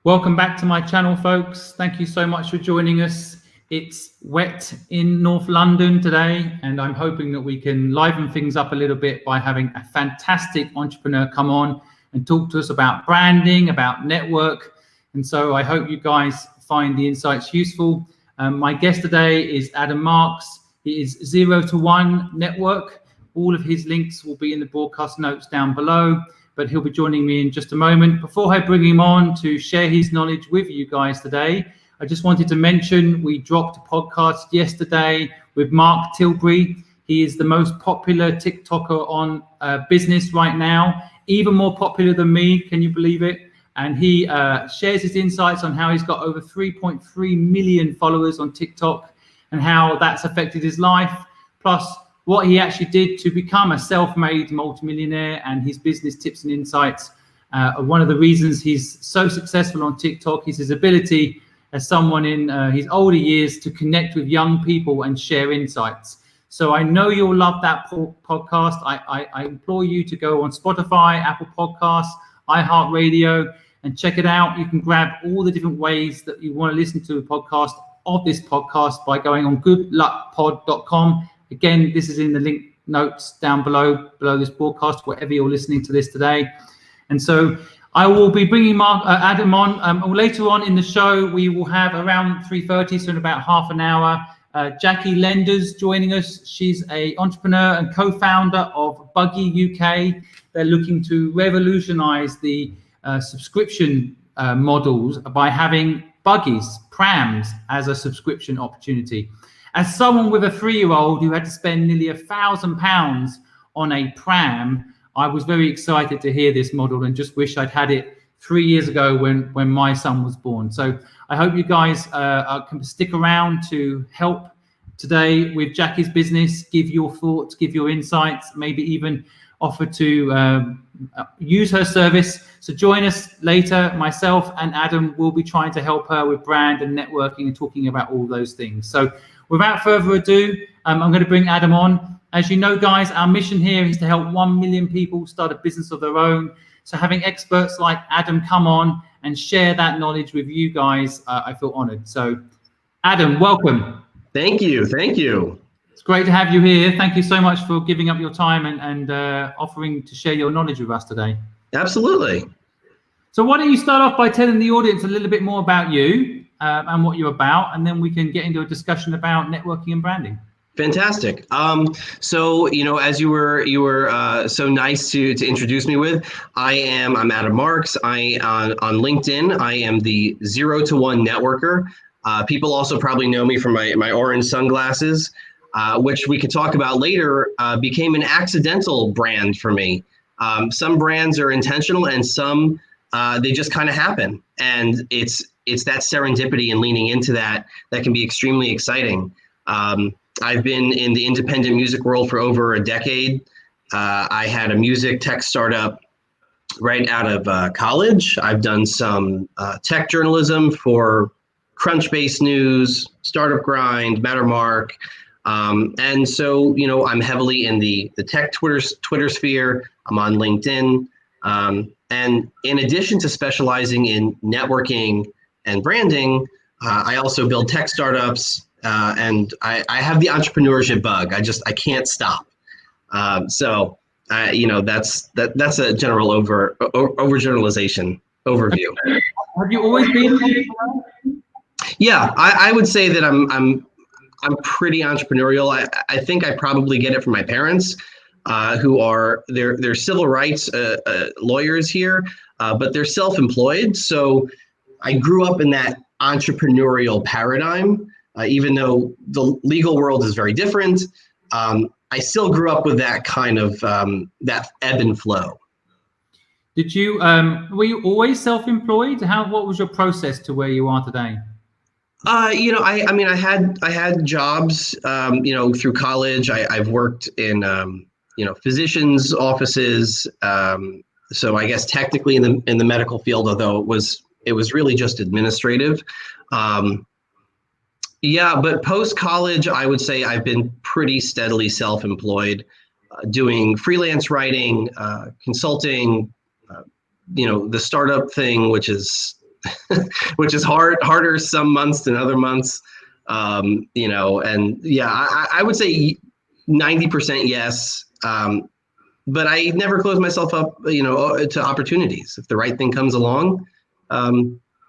Welcome back to my channel, folks. Thank you so much for joining us. It's wet in North London today, and I'm hoping that we can liven things up a little bit by having a fantastic entrepreneur come on and talk to us about branding, about network. And so I hope you guys find the insights useful. My guest today is Adam Marx. He is 0 to 1 Network. All of his links will be in the broadcast notes down below, but he'll be joining me in just a moment. Before I bring him on to share his knowledge with you guys today, I just wanted to mention we dropped a podcast yesterday with Mark Tilbury. He is the most popular TikToker on business right now, even more popular than me, can you believe it? And he shares his insights on how he's got over 3.3 million followers on TikTok and how that's affected his life, plus what he actually did to become a self-made multimillionaire, and his business tips and insights. One of the reasons he's so successful on TikTok is his ability as someone in his older years to connect with young people and share insights. So I know you'll love that podcast. I implore you to go on Spotify, Apple Podcasts, iHeartRadio, and check it out. You can grab all the different ways that you want to listen to a podcast of this podcast by going on goodluckpod.com. Again, this is in the link notes down below this broadcast, wherever you're listening to this today. And so I will be bringing Adam on. Later on in the show, we will have around 3:30, so in about half an hour, Jackie Lenders joining us. She's an entrepreneur and co-founder of Buggi UK. They're looking to revolutionize the subscription models by having buggies, prams, as a subscription opportunity. As someone with a 3-year-old who had to spend nearly £1,000 on a pram, I was very excited to hear this model and just wish I'd had it 3 years ago when my son was born. So I hope you guys can stick around to help today with Jackie's business, give your thoughts, give your insights, maybe even offer to use her service. So join us later. Myself and Adam will be trying to help her with brand and networking and talking about all those things. So without further ado, I'm going to bring Adam on. As you know, guys, our mission here is to help 1 million people start a business of their own. So having experts like Adam come on and share that knowledge with you guys, I feel honored. So Adam, welcome. Thank you. Thank you. It's great to have you here. Thank you so much for giving up your time and offering to share your knowledge with us today. Absolutely. So why don't you start off by telling the audience a little bit more about you and what you're about, and then we can get into a discussion about networking and branding. Fantastic. So, as you were so nice to introduce me with, I'm Adam Marx. On LinkedIn, I am the 0 to 1 networker. People also probably know me from my orange sunglasses, which we could talk about later, became an accidental brand for me. Some brands are intentional and some they just kind of happen. And it's that serendipity and leaning into that can be extremely exciting. I've been in the independent music world for over a decade. I had a music tech startup right out of college. I've done some tech journalism for Crunchbase News, Startup Grind, Mattermark. And so, I'm heavily in the tech Twitter sphere. I'm on LinkedIn. And in addition to specializing in networking and branding, I also build tech startups. And I have the entrepreneurship bug. I can't stop. So that's a general overgeneralization overview. Have you always been? Yeah, I would say that I'm pretty entrepreneurial. I think I probably get it from my parents, who are they're civil rights lawyers here, but they're self-employed. So I grew up in that entrepreneurial paradigm. Even though the legal world is very different, I still grew up with that kind of that ebb and flow. Did you were you always self-employed? What was your process to where you are today? I had jobs, through college. I've worked in physicians' offices. So I guess technically in the medical field, although it was really just administrative. Yeah, but post-college, I would say I've been pretty steadily self-employed, doing freelance writing, consulting, the startup thing, which is which is harder some months than other months. You know, and yeah, I would say 90% yes. But I never close myself up, you know, to opportunities. If the right thing comes along,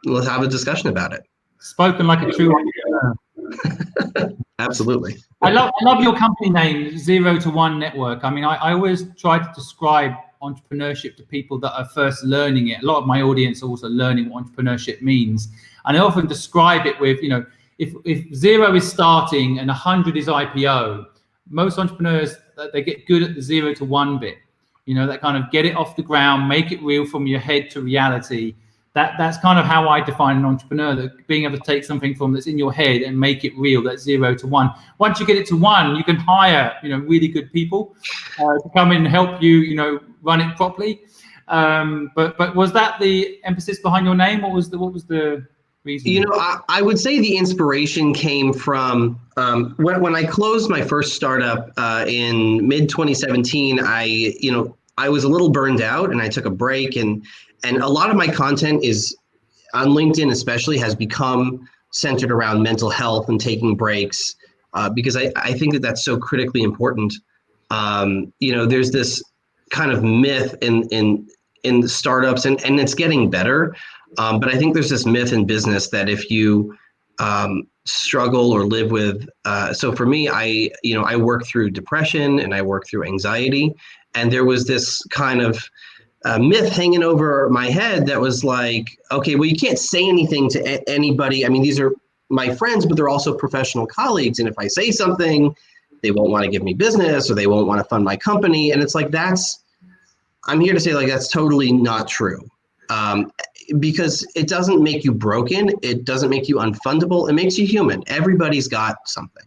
let's have a discussion about it. Spoken like a true entrepreneur. Absolutely. I love your company name, 0 to 1 Network. I mean, I always try to describe entrepreneurship to people that are first learning it. A lot of my audience are also learning what entrepreneurship means. And I often describe it with, you know, if 0 is starting and 100 is IPO, most entrepreneurs, they get good at the 0 to 1 bit. You know, that kind of get it off the ground, make it real from your head to reality. That's kind of how I define an entrepreneur, that being able to take something from that's in your head and make it real, that's 0 to 1. Once you get it to 1, you can hire, you know, really good people to come in and help you, you know, run it properly. But was that the emphasis behind your name? What was the reason? You know, I would say the inspiration came from when I closed my first startup in mid 2017. I was a little burned out, and I took a break, and a lot of my content is on LinkedIn, especially, has become centered around mental health and taking breaks, because I think that that's so critically important. You know, there's this kind of myth in the startups, and it's getting better. But I think there's this myth in business that if you struggle or live with, so for me, I work through depression and I work through anxiety, and there was this kind of myth hanging over my head that was like, okay, well, you can't say anything to anybody. I mean, these are my friends, but they're also professional colleagues, and if I say something, they won't want to give me business, or they won't want to fund my company. And it's like, I'm here to say, like, that's totally not true. Because it doesn't make you broken. It doesn't make you unfundable. It makes you human. Everybody's got something.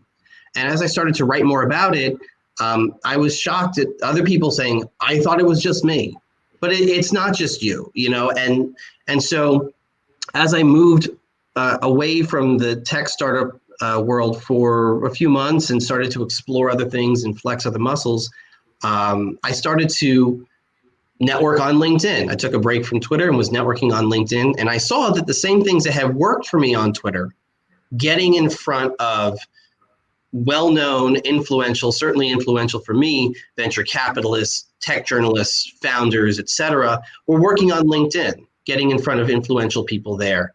And as I started to write more about it, I was shocked at other people saying, I thought it was just me, but it's not just you, you know? And so as I moved away from the tech startup world for a few months and started to explore other things and flex other muscles, I started to network on LinkedIn. I took a break from Twitter and was networking on LinkedIn. And I saw that the same things that have worked for me on Twitter, getting in front of well-known, influential, certainly influential for me, venture capitalists, tech journalists, founders, etc., were working on LinkedIn, getting in front of influential people there.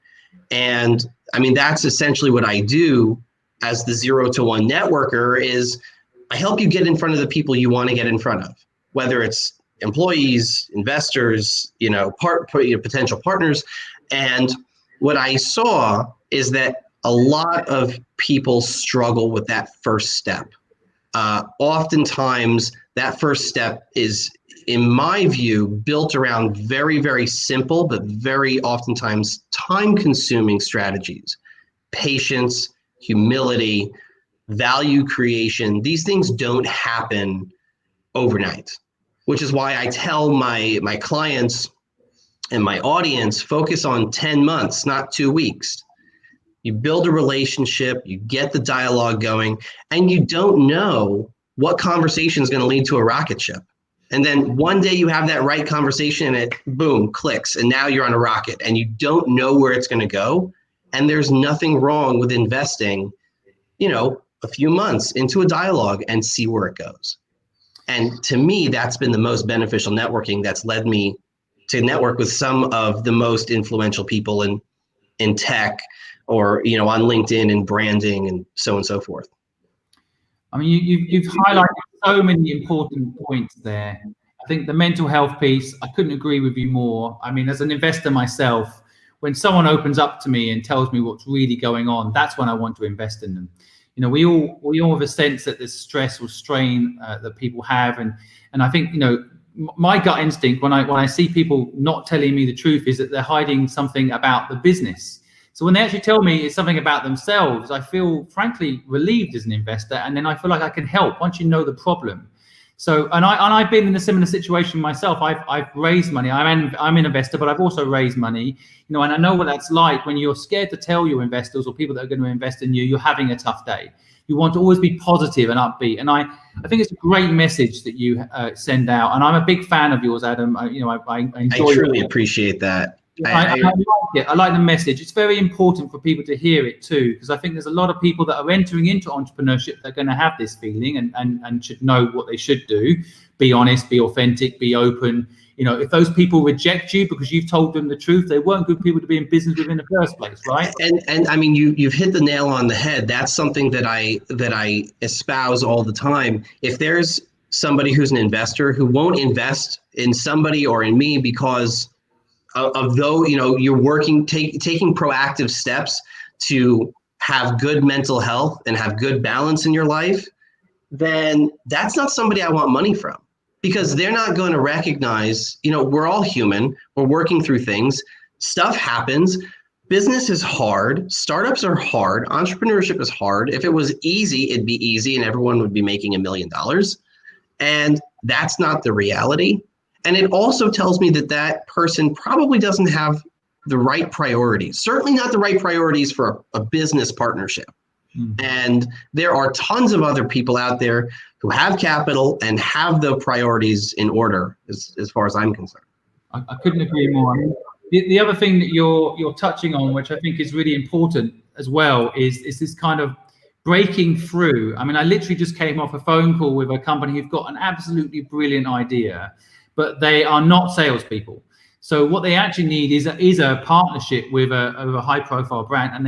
And I mean, that's essentially what I do as the 0 to 1 networker, is I help you get in front of the people you want to get in front of, whether it's employees, investors, you know, potential partners. And what I saw is that a lot of people struggle with that first step. Oftentimes, that first step is, in my view, built around very, very simple, but very oftentimes time-consuming strategies. Patience, humility, value creation. These things don't happen overnight, which is why I tell my clients and my audience, focus on 10 months, not 2 weeks. You build a relationship, you get the dialogue going, and you don't know what conversation is going to lead to a rocket ship. And then one day you have that right conversation and it, boom, clicks, and now you're on a rocket and you don't know where it's going to go. And there's nothing wrong with investing, you know, a few months into a dialogue and see where it goes. And to me, that's been the most beneficial networking that's led me to network with some of the most influential people in tech, or, you know, on LinkedIn and branding and so forth. I mean, you've highlighted so many important points there. I think the mental health piece, I couldn't agree with you more. I mean, as an investor myself, when someone opens up to me and tells me what's really going on, that's when I want to invest in them. You know, we all have a sense that there's stress or strain that people have, and I think, you know, my gut instinct when I see people not telling me the truth is that they're hiding something about the business. So when they actually tell me it's something about themselves, I feel frankly relieved as an investor, and then I feel like I can help once you know the problem. So, and I've been in a similar situation myself. I've raised money. I'm an investor, but I've also raised money. You know, and I know what that's like when you're scared to tell your investors or people that are going to invest in you, you're having a tough day. You want to always be positive and upbeat. And I think it's a great message that you send out. And I'm a big fan of yours, Adam. You know, I enjoy. I truly appreciate that. I like it. I like the message. It's very important for people to hear it too, because I think there's a lot of people that are entering into entrepreneurship that are going to have this feeling and should know what they should do. Be honest, be authentic, be open. You know, if those people reject you because you've told them the truth, they weren't good people to be in business with in the first place, right? And I mean, you've hit the nail on the head. That's something that I espouse all the time. If there's somebody who's an investor who won't invest in somebody or in me because of though, you know, you're working, taking proactive steps to have good mental health and have good balance in your life, then that's not somebody I want money from, because they're not going to recognize, you know, we're all human, we're working through things, stuff happens, business is hard, startups are hard, entrepreneurship is hard. If it was easy, it'd be easy and everyone would be making $1 million. And that's not the reality. And it also tells me that that person probably doesn't have the right priorities, certainly not the right priorities for a business partnership. And there are tons of other people out there who have capital and have the priorities in order, as far as I'm concerned. I couldn't agree more. I mean, the other thing that you're touching on, which I think is really important as well, is this kind of breaking through. I mean, I literally just came off a phone call with a company who've got an absolutely brilliant idea, but they are not salespeople. So what they actually need is a partnership with a high-profile brand, and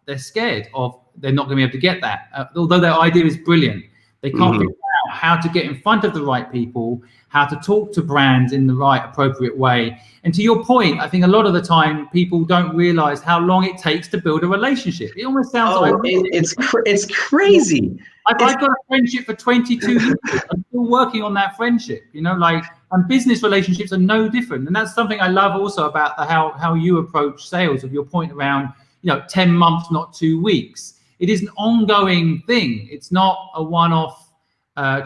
they're scared of they're not going to be able to get that. Although their idea is brilliant, they can't figure out how to get in front of the right people, how to talk to brands in the right, appropriate way. And to your point, I think a lot of the time people don't realize how long it takes to build a relationship. It almost sounds like it's crazy. I've got a friendship for 22 years. I'm still working on that friendship, you know, like, and business relationships are no different. And that's something I love also about how you approach sales, of your point around, you know, 10 months, not 2 weeks. It is an ongoing thing. It's not a one-off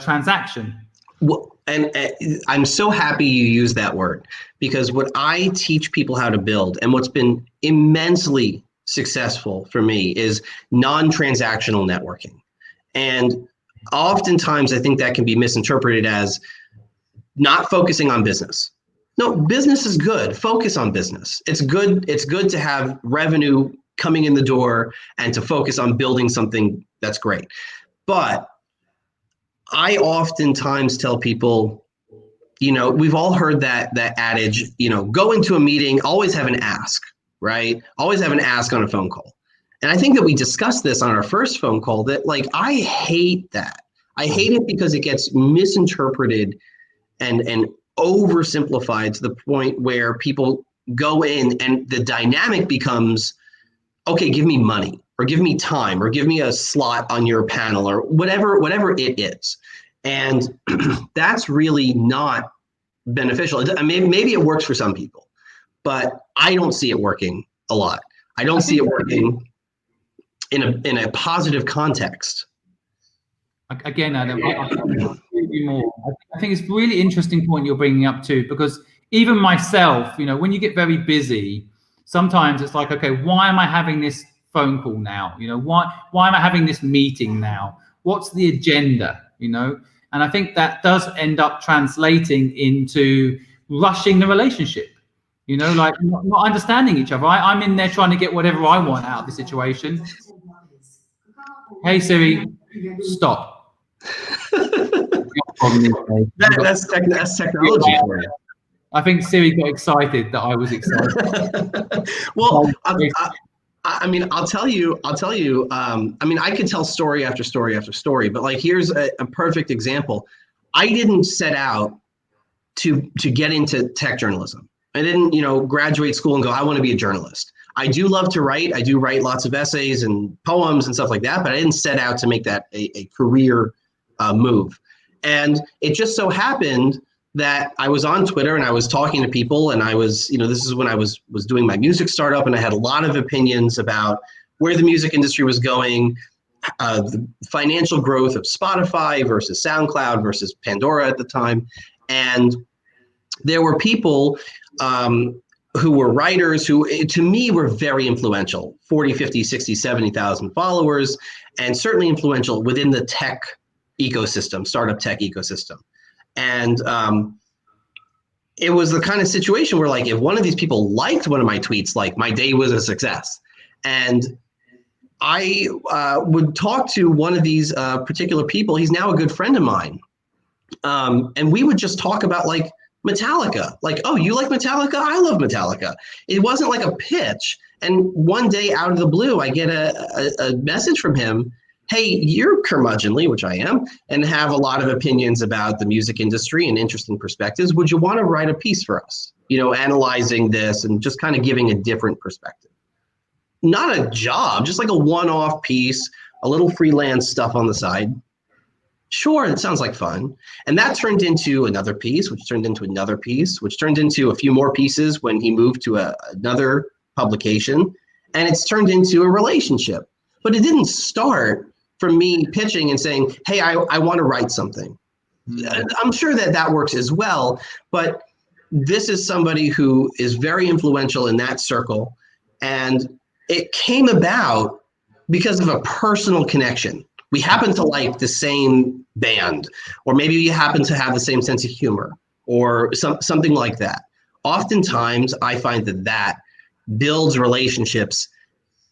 transaction. Well, and I'm so happy you use that word, because what I teach people how to build and what's been immensely successful for me is non-transactional networking. And oftentimes I think that can be misinterpreted as not focusing on business. No, business is good. Focus on business. It's good. It's good to have revenue coming in the door and to focus on building something that's great. But I oftentimes tell people, you know, we've all heard that adage, you know, go into a meeting, always have an ask, right? Always have an ask on a phone call. And I think that we discussed this on our first phone call, that like, I hate that. I hate it because it gets misinterpreted and oversimplified to the point where people go in and the dynamic becomes, okay, give me money or give me time or give me a slot on your panel or whatever it is. And that's really not beneficial. I mean, maybe it works for some people, but I don't see it working a lot. I don't see it working in a positive context. Again, Adam, I think it's a really interesting point you're bringing up too, because even myself, you know, when you get very busy, sometimes it's like, okay, why am I having this phone call now? You know, why am I having this meeting now? What's the agenda? You know, and I think that does end up translating into rushing the relationship. You know, like not understanding each other. I'm in there trying to get whatever I want out of the situation. Hey Siri, stop. That's technology for you. I think Siri got excited that I was excited. Well, I mean, I'll tell you. I mean, I could tell story after story after story, but like, here's a perfect example. I didn't set out to get into tech journalism. I didn't, you know, graduate school and go, I want to be a journalist. I do love to write. I do write lots of essays and poems and stuff like that, but I didn't set out to make that a career move. And it just so happened that I was on Twitter and I was talking to people, and I was, you know, this is when I was doing my music startup, and I had a lot of opinions about where the music industry was going, the financial growth of Spotify versus SoundCloud versus Pandora at the time. And there were people who were writers who, to me, were very influential, 40, 50, 60, 70,000 followers, and certainly influential within the tech ecosystem, startup tech ecosystem. And it was the kind of situation where, like, if one of these people liked one of my tweets, like, my day was a success. And I would talk to one of these particular people. He's now a good friend of mine. And we would just talk about, like, Metallica. Like, oh, you like Metallica? I love Metallica. It wasn't like a pitch. And one day out of the blue, I get a message from him. Hey, you're curmudgeonly, which I am, and have a lot of opinions about the music industry and interesting perspectives. Would you want to write a piece for us? You know, analyzing this and just kind of giving a different perspective. Not a job, just like a one-off piece, a little freelance stuff on the side. Sure, it sounds like fun. And that turned into another piece, which turned into another piece, which turned into a few more pieces when he moved to another publication. And it's turned into a relationship. But it didn't start from me pitching and saying, hey, I want to write something. I'm sure that works as well. But this is somebody who is very influential in that circle. And it came about because of a personal connection. We happen to like the same band, or maybe we happen to have the same sense of humor, or something like that. Oftentimes, I find that builds relationships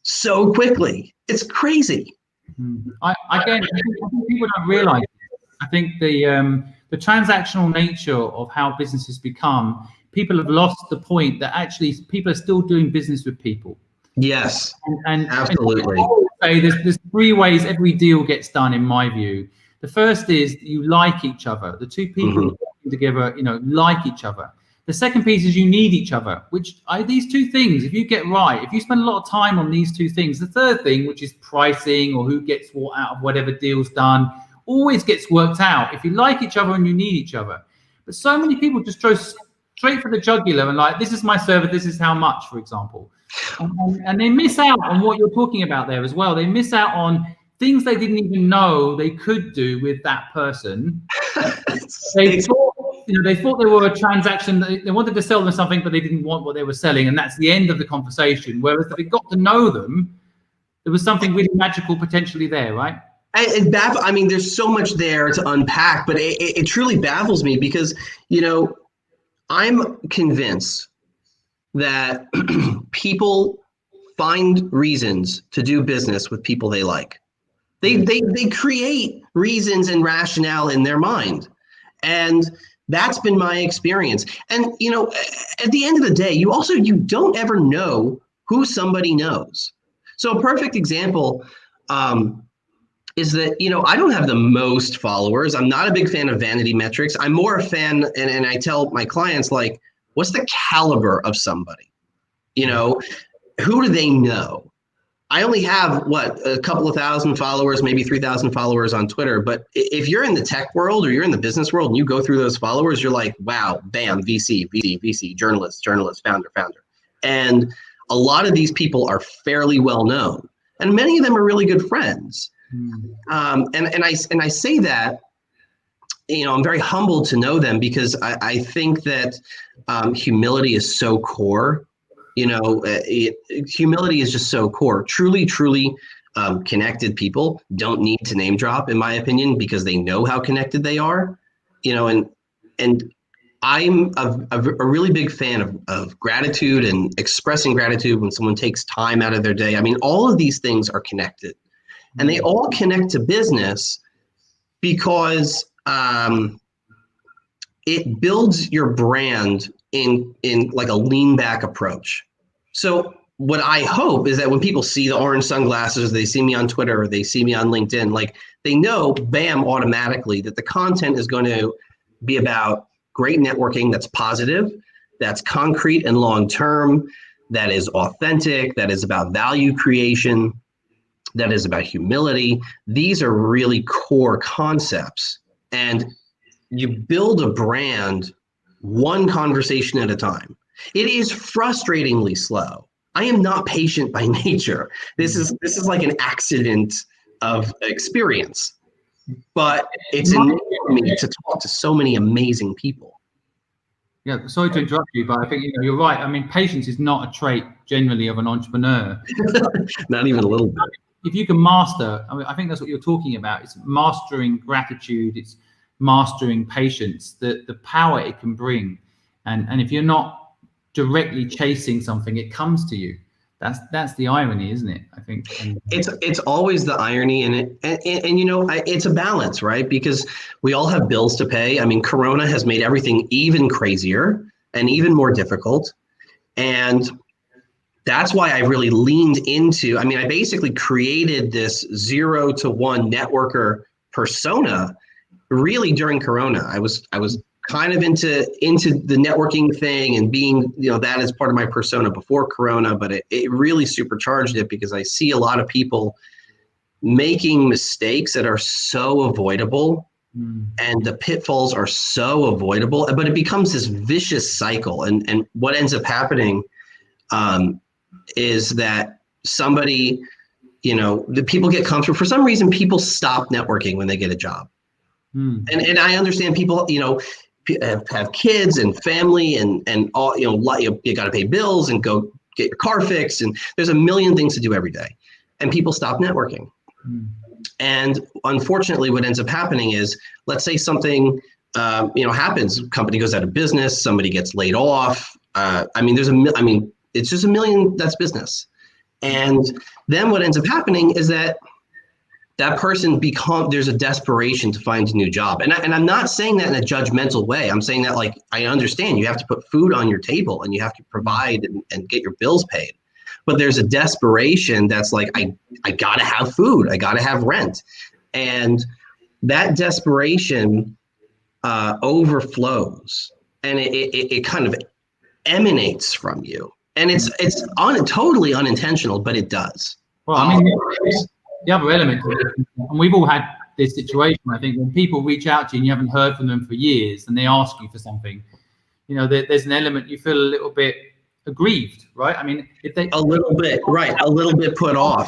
so quickly. It's crazy. Again, I think people don't realize this. I think the transactional nature of how businesses become, people have lost the point that actually people are still doing business with people. Yes, and absolutely. And there's three ways every deal gets done, in my view. The first is you like each other. The two people working together, like each other. The second piece is you need each other, which these two things, if you get right, if you spend a lot of time on these two things, the third thing, which is pricing or who gets what out of whatever deal's done, always gets worked out if you like each other and you need each other. But so many people just go straight for the jugular and like, this is my service, this is how much, for example. And they miss out on what you're talking about there as well. They miss out on things they didn't even know they could do with that person. They thought they were a transaction. They wanted to sell them something, but they didn't want what they were selling. And that's the end of the conversation. Whereas if they got to know them, there was something really magical potentially there, right? I mean, there's so much there to unpack, but it truly baffles me because, I'm convinced that people find reasons to do business with people they like. They create reasons and rationale in their mind. And that's been my experience. And, at the end of the day, you don't ever know who somebody knows. So a perfect example is that, I don't have the most followers. I'm not a big fan of vanity metrics. I'm more a fan, and I tell my clients, like, what's the caliber of somebody? Who do they know? I only have, a couple of thousand followers, maybe 3,000 followers on Twitter. But if you're in the tech world or you're in the business world and you go through those followers, you're like, wow, bam, VC, journalist, founder. And a lot of these people are fairly well known. And many of them are really good friends. And I say that, I'm very humbled to know them because I think that humility is so core. Humility is just so core. Truly connected people don't need to name drop, in my opinion, because they know how connected they are. And I'm a really big fan of gratitude and expressing gratitude when someone takes time out of their day. I mean, all of these things are connected, and they all connect to business because it builds your brand in like a lean back approach. So what I hope is that when people see the orange sunglasses, they see me on Twitter, or they see me on LinkedIn, like they know, bam, automatically that the content is going to be about great networking that's positive, that's concrete and long-term, that is authentic, that is about value creation, that is about humility. These are really core concepts. And you build a brand one conversation at a time. It is frustratingly slow. I am not patient by nature. This is like an accident of experience, but it's enabled me to talk to so many amazing people. Yeah, sorry to interrupt you, but I think you're right. I mean, patience is not a trait generally of an entrepreneur. Not even a little bit. If you can master, I think that's what you're talking about. It's mastering gratitude. It's mastering patience. The power it can bring. And if you're not directly chasing something, it comes to you. That's the irony, isn't it? I think. And it's always the irony in it, and you know, it's a balance, right? Because we all have bills to pay. I mean, Corona has made everything even crazier and even more difficult, and that's why I really leaned into. I mean, I basically created this 0 to 1 networker persona, really during Corona. I was kind of into the networking thing and being, you know, that as part of my persona before Corona, but it really supercharged it because I see a lot of people making mistakes that are so avoidable and the pitfalls are so avoidable, but it becomes this vicious cycle. And what ends up happening is that somebody, you know, the people get comfortable. For some reason, people stop networking when they get a job. And I understand people, you know, have kids and family and all, you know, you got to pay bills and go get your car fixed, and there's a million things to do every day, and people stop networking. And unfortunately, what ends up happening is, let's say something you know, happens, company goes out of business, somebody gets laid off. I mean, it's just a million. That's business. And then what ends up happening is that person there's a desperation to find a new job. And I'm not saying that in a judgmental way. I'm saying that, like, I understand you have to put food on your table and you have to provide and get your bills paid. But there's a desperation that's like, I gotta have food, I gotta have rent. And that desperation overflows, and it kind of emanates from you. And it's totally unintentional, but it does. Well, I mean, the other element of it, and we've all had this situation, I think, when people reach out to you and you haven't heard from them for years and they ask you for something, you know, there's an element you feel a little bit aggrieved, right? I mean, a little bit put off.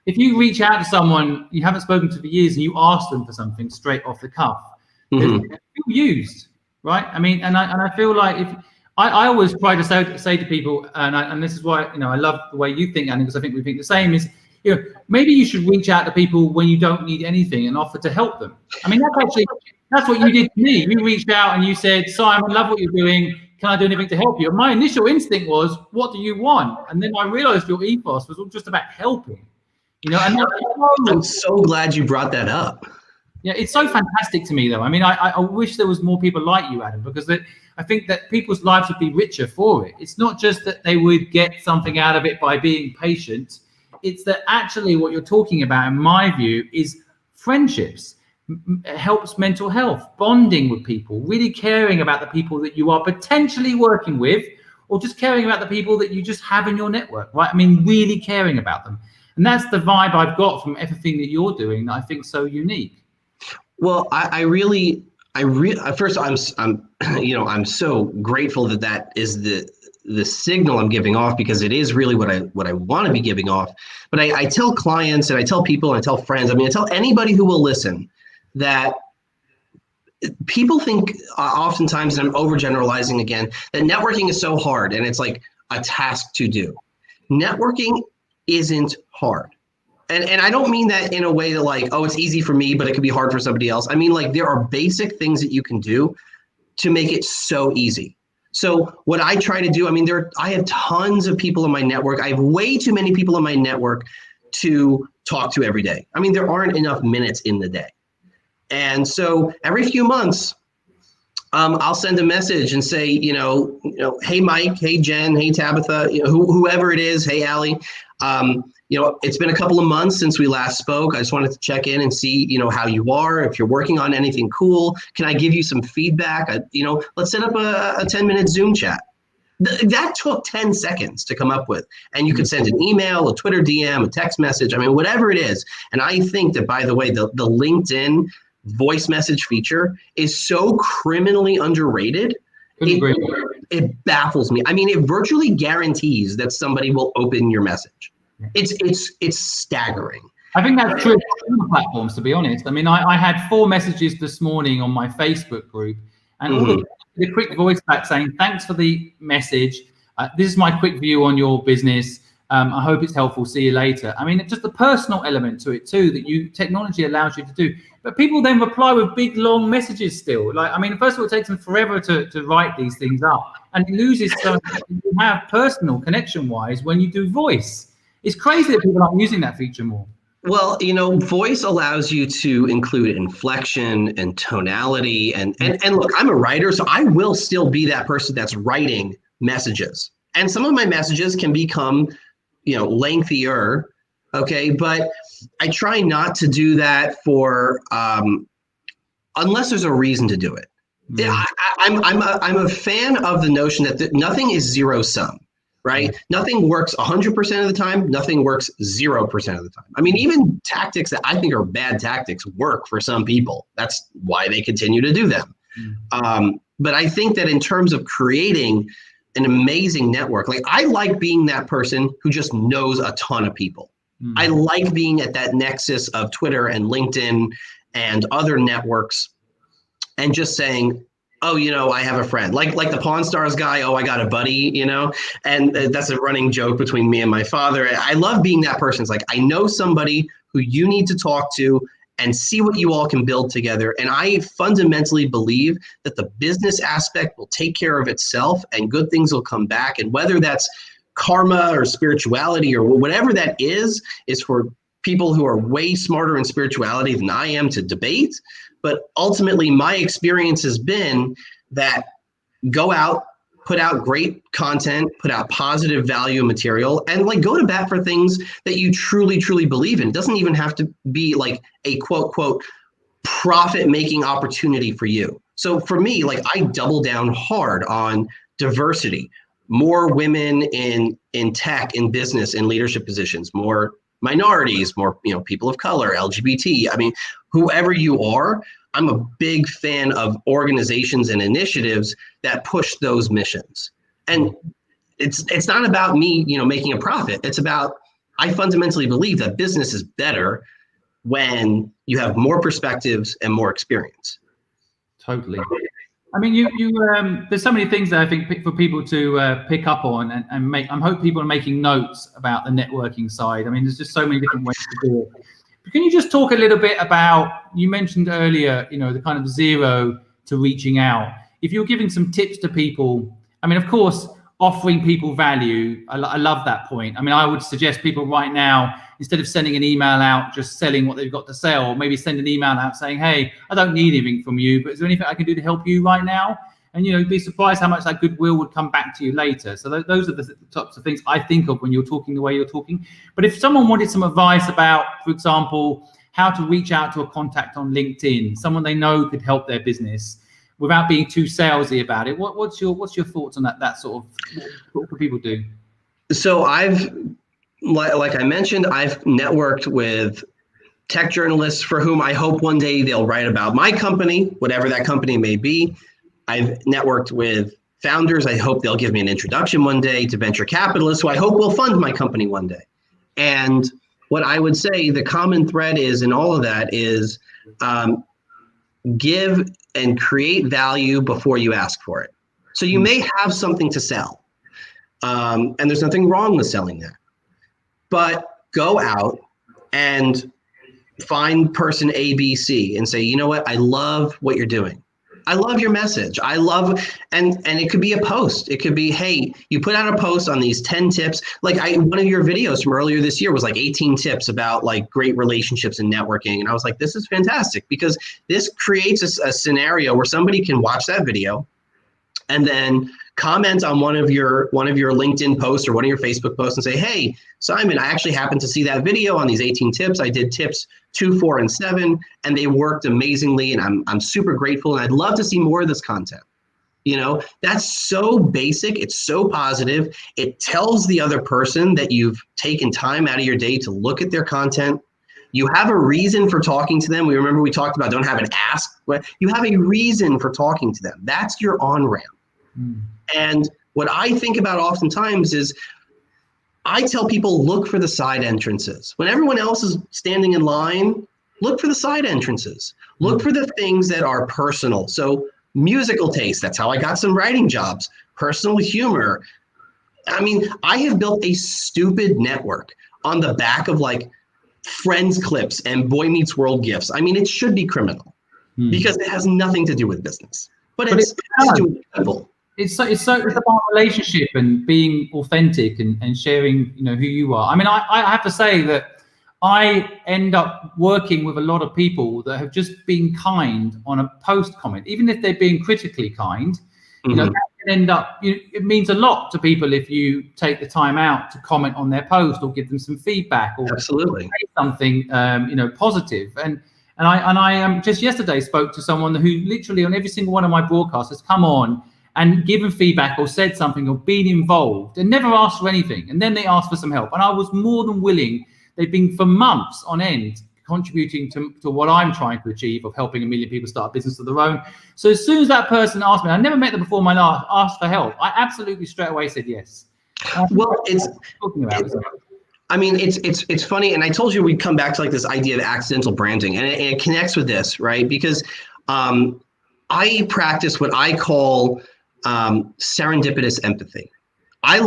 If you reach out to someone you haven't spoken to for years and you ask them for something straight off the cuff, they feel used, right? I mean, and I feel like if I always try to say to people, and this is why, you know, I love the way you think, Annie, because I think we think the same, is, you know, maybe you should reach out to people when you don't need anything and offer to help them. I mean, that's what you did to me. You reached out and you said, Simon, I love what you're doing. Can I do anything to help you? And my initial instinct was, what do you want? And then I realized your ethos was all just about helping. You know, and I'm so glad you brought that up. Yeah, it's so fantastic to me, though. I mean, I wish there was more people like you, Adam, because I think that people's lives would be richer for it. It's not just that they would get something out of it by being patient. It's that actually what you're talking about, in my view, is friendships. It helps mental health, bonding with people, really caring about the people that you are potentially working with, or just caring about the people that you just have in your network, right? I mean, really caring about them. And that's the vibe I've got from everything that you're doing that I think so unique. Well, I really, first, I'm you know, I'm so grateful that is the signal I'm giving off, because it is really what I want to be giving off. But I tell clients and I tell people and I tell friends, I mean, I tell anybody who will listen, that people think oftentimes, and I'm overgeneralizing again, that networking is so hard and it's like a task to do. Networking isn't hard. And I don't mean that in a way that, like, oh, it's easy for me, but it could be hard for somebody else. I mean, like, there are basic things that you can do to make it so easy. So what I try to do, I mean, I have tons of people in my network. I have way too many people in my network to talk to every day. I mean, there aren't enough minutes in the day. And so every few months, I'll send a message and say, you know, hey, Mike, hey, Jen, hey, Tabitha, you know, whoever it is, hey, Allie, you know, it's been a couple of months since we last spoke. I just wanted to check in and see, you know, how you are, if you're working on anything cool. Can I give you some feedback? You know, let's set up a 10-minute Zoom chat. That took 10 seconds to come up with. And you could send an email, a Twitter DM, a text message, I mean, whatever it is. And I think that, by the way, the LinkedIn voice message feature is so criminally underrated. It baffles me. I mean, it virtually guarantees that somebody will open your message. It's staggering. I think that's true on all platforms, to be honest. I mean, I had 4 messages this morning on my Facebook group, and all the quick voice back saying, thanks for the message. This is my quick view on your business. I hope it's helpful. See you later. I mean, just the personal element to it too, that technology allows you to do. But people then reply with big, long messages still. Like, I mean, first of all, it takes them forever to write these things up. And it loses so much you have personal connection-wise when you do voice. It's crazy that people aren't using that feature more. Well, voice allows you to include inflection and tonality. And look, I'm a writer, so I will still be that person that's writing messages. And some of my messages can become, lengthier. Okay. But I try not to do that for, unless there's a reason to do it. Yeah, I'm a fan of the notion that nothing is zero sum, right? Nothing works 100% of the time. Nothing works 0% of the time. I mean, even tactics that I think are bad tactics work for some people. That's why they continue to do them. But I think that in terms of creating an amazing network, like I like being that person who just knows a ton of people. I like being at that nexus of Twitter and LinkedIn and other networks and just saying, oh, I have a friend, like the Pawn Stars guy. Oh, I got a buddy, and that's a running joke between me and my father. I love being that person. It's like, I know somebody who you need to talk to and see what you all can build together. And I fundamentally believe that the business aspect will take care of itself and good things will come back. And whether that's karma or spirituality or whatever that is for people who are way smarter in spirituality than I am to debate. But ultimately, my experience has been that go out, put out great content, put out positive value material, and go to bat for things that you truly, truly believe in. It doesn't even have to be like a quote, quote, profit-making opportunity for you. So for me, I double down hard on diversity, more women in tech, in business, in leadership positions, more minorities, more people of color, LGBT. I mean, whoever you are, I'm a big fan of organizations and initiatives that push those missions. And it's not about me, making a profit. It's about, I fundamentally believe that business is better when you have more perspectives and more experience. Totally. I mean, you there's so many things that I think for people to pick up on and make. I hope people are making notes about the networking side. I mean, there's just so many different ways to do it. But can you just talk a little bit about, you mentioned earlier, the kind of zero to reaching out. If you're giving some tips to people, I mean, of course, offering people value. I love that point. I mean, I would suggest people right now, instead of sending an email out, just selling what they've got to sell, or maybe send an email out saying, hey, I don't need anything from you, but is there anything I can do to help you right now? And, be surprised how much that goodwill would come back to you later. So those are the types of things I think of when you're talking the way you're talking. But if someone wanted some advice about, for example, how to reach out to a contact on LinkedIn, someone they know could help their business without being too salesy about it, what's your thoughts on that sort of, what can people do? So like I mentioned, I've networked with tech journalists for whom I hope one day they'll write about my company, whatever that company may be. I've networked with founders. I hope they'll give me an introduction one day to venture capitalists who I hope will fund my company one day. And what I would say the common thread is in all of that is give and create value before you ask for it. So you may have something to sell, and there's nothing wrong with selling that. But go out and find person A, B, C and say, you know what, I love what you're doing. I love your message. I love, and it could be a post. It could be, hey, you put out a post on these 10 tips. One of your videos from earlier this year was 18 tips about great relationships and networking. And I was like, this is fantastic because this creates a scenario where somebody can watch that video and then comment on one of your LinkedIn posts or one of your Facebook posts and say, hey, Simon, I actually happened to see that video on these 18 tips. I did tips 2, 4, and 7, and they worked amazingly. And I'm super grateful. And I'd love to see more of this content. That's so basic. It's so positive. It tells the other person that you've taken time out of your day to look at their content. You have a reason for talking to them. We talked about don't have an ask, but you have a reason for talking to them. That's your on-ramp. And what I think about oftentimes is I tell people, look for the side entrances. When everyone else is standing in line, look for the side entrances. Look for the things that are personal. So musical taste, that's how I got some writing jobs. Personal humor, I mean, I have built a stupid network on the back of like Friends clips and Boy Meets World gifts. I mean, it should be criminal because it has nothing to do with business, but it has to do with people. It's about relationship and being authentic and sharing, you know, who you are. I mean, I have to say that I end up working with a lot of people that have just been kind on a post comment, even if they're being critically kind. You know, that can end up, it means a lot to people if you take the time out to comment on their post or give them some feedback or Absolutely say something, you know, positive. And I just yesterday spoke to someone who literally on every single one of my broadcasts has come on and given feedback or said something or been involved and never asked for anything. And then they asked for some help. And I was more than willing. They've been for months on end contributing to what I'm trying to achieve of helping 1 million people start a business of their own. So as soon as that person asked me, I never met them before my life, asked for help, I absolutely straight away said yes. Well, I mean, it's funny, and I told you we'd come back to like this idea of accidental branding, and it connects with this, right? Because I practice what I call serendipitous empathy. I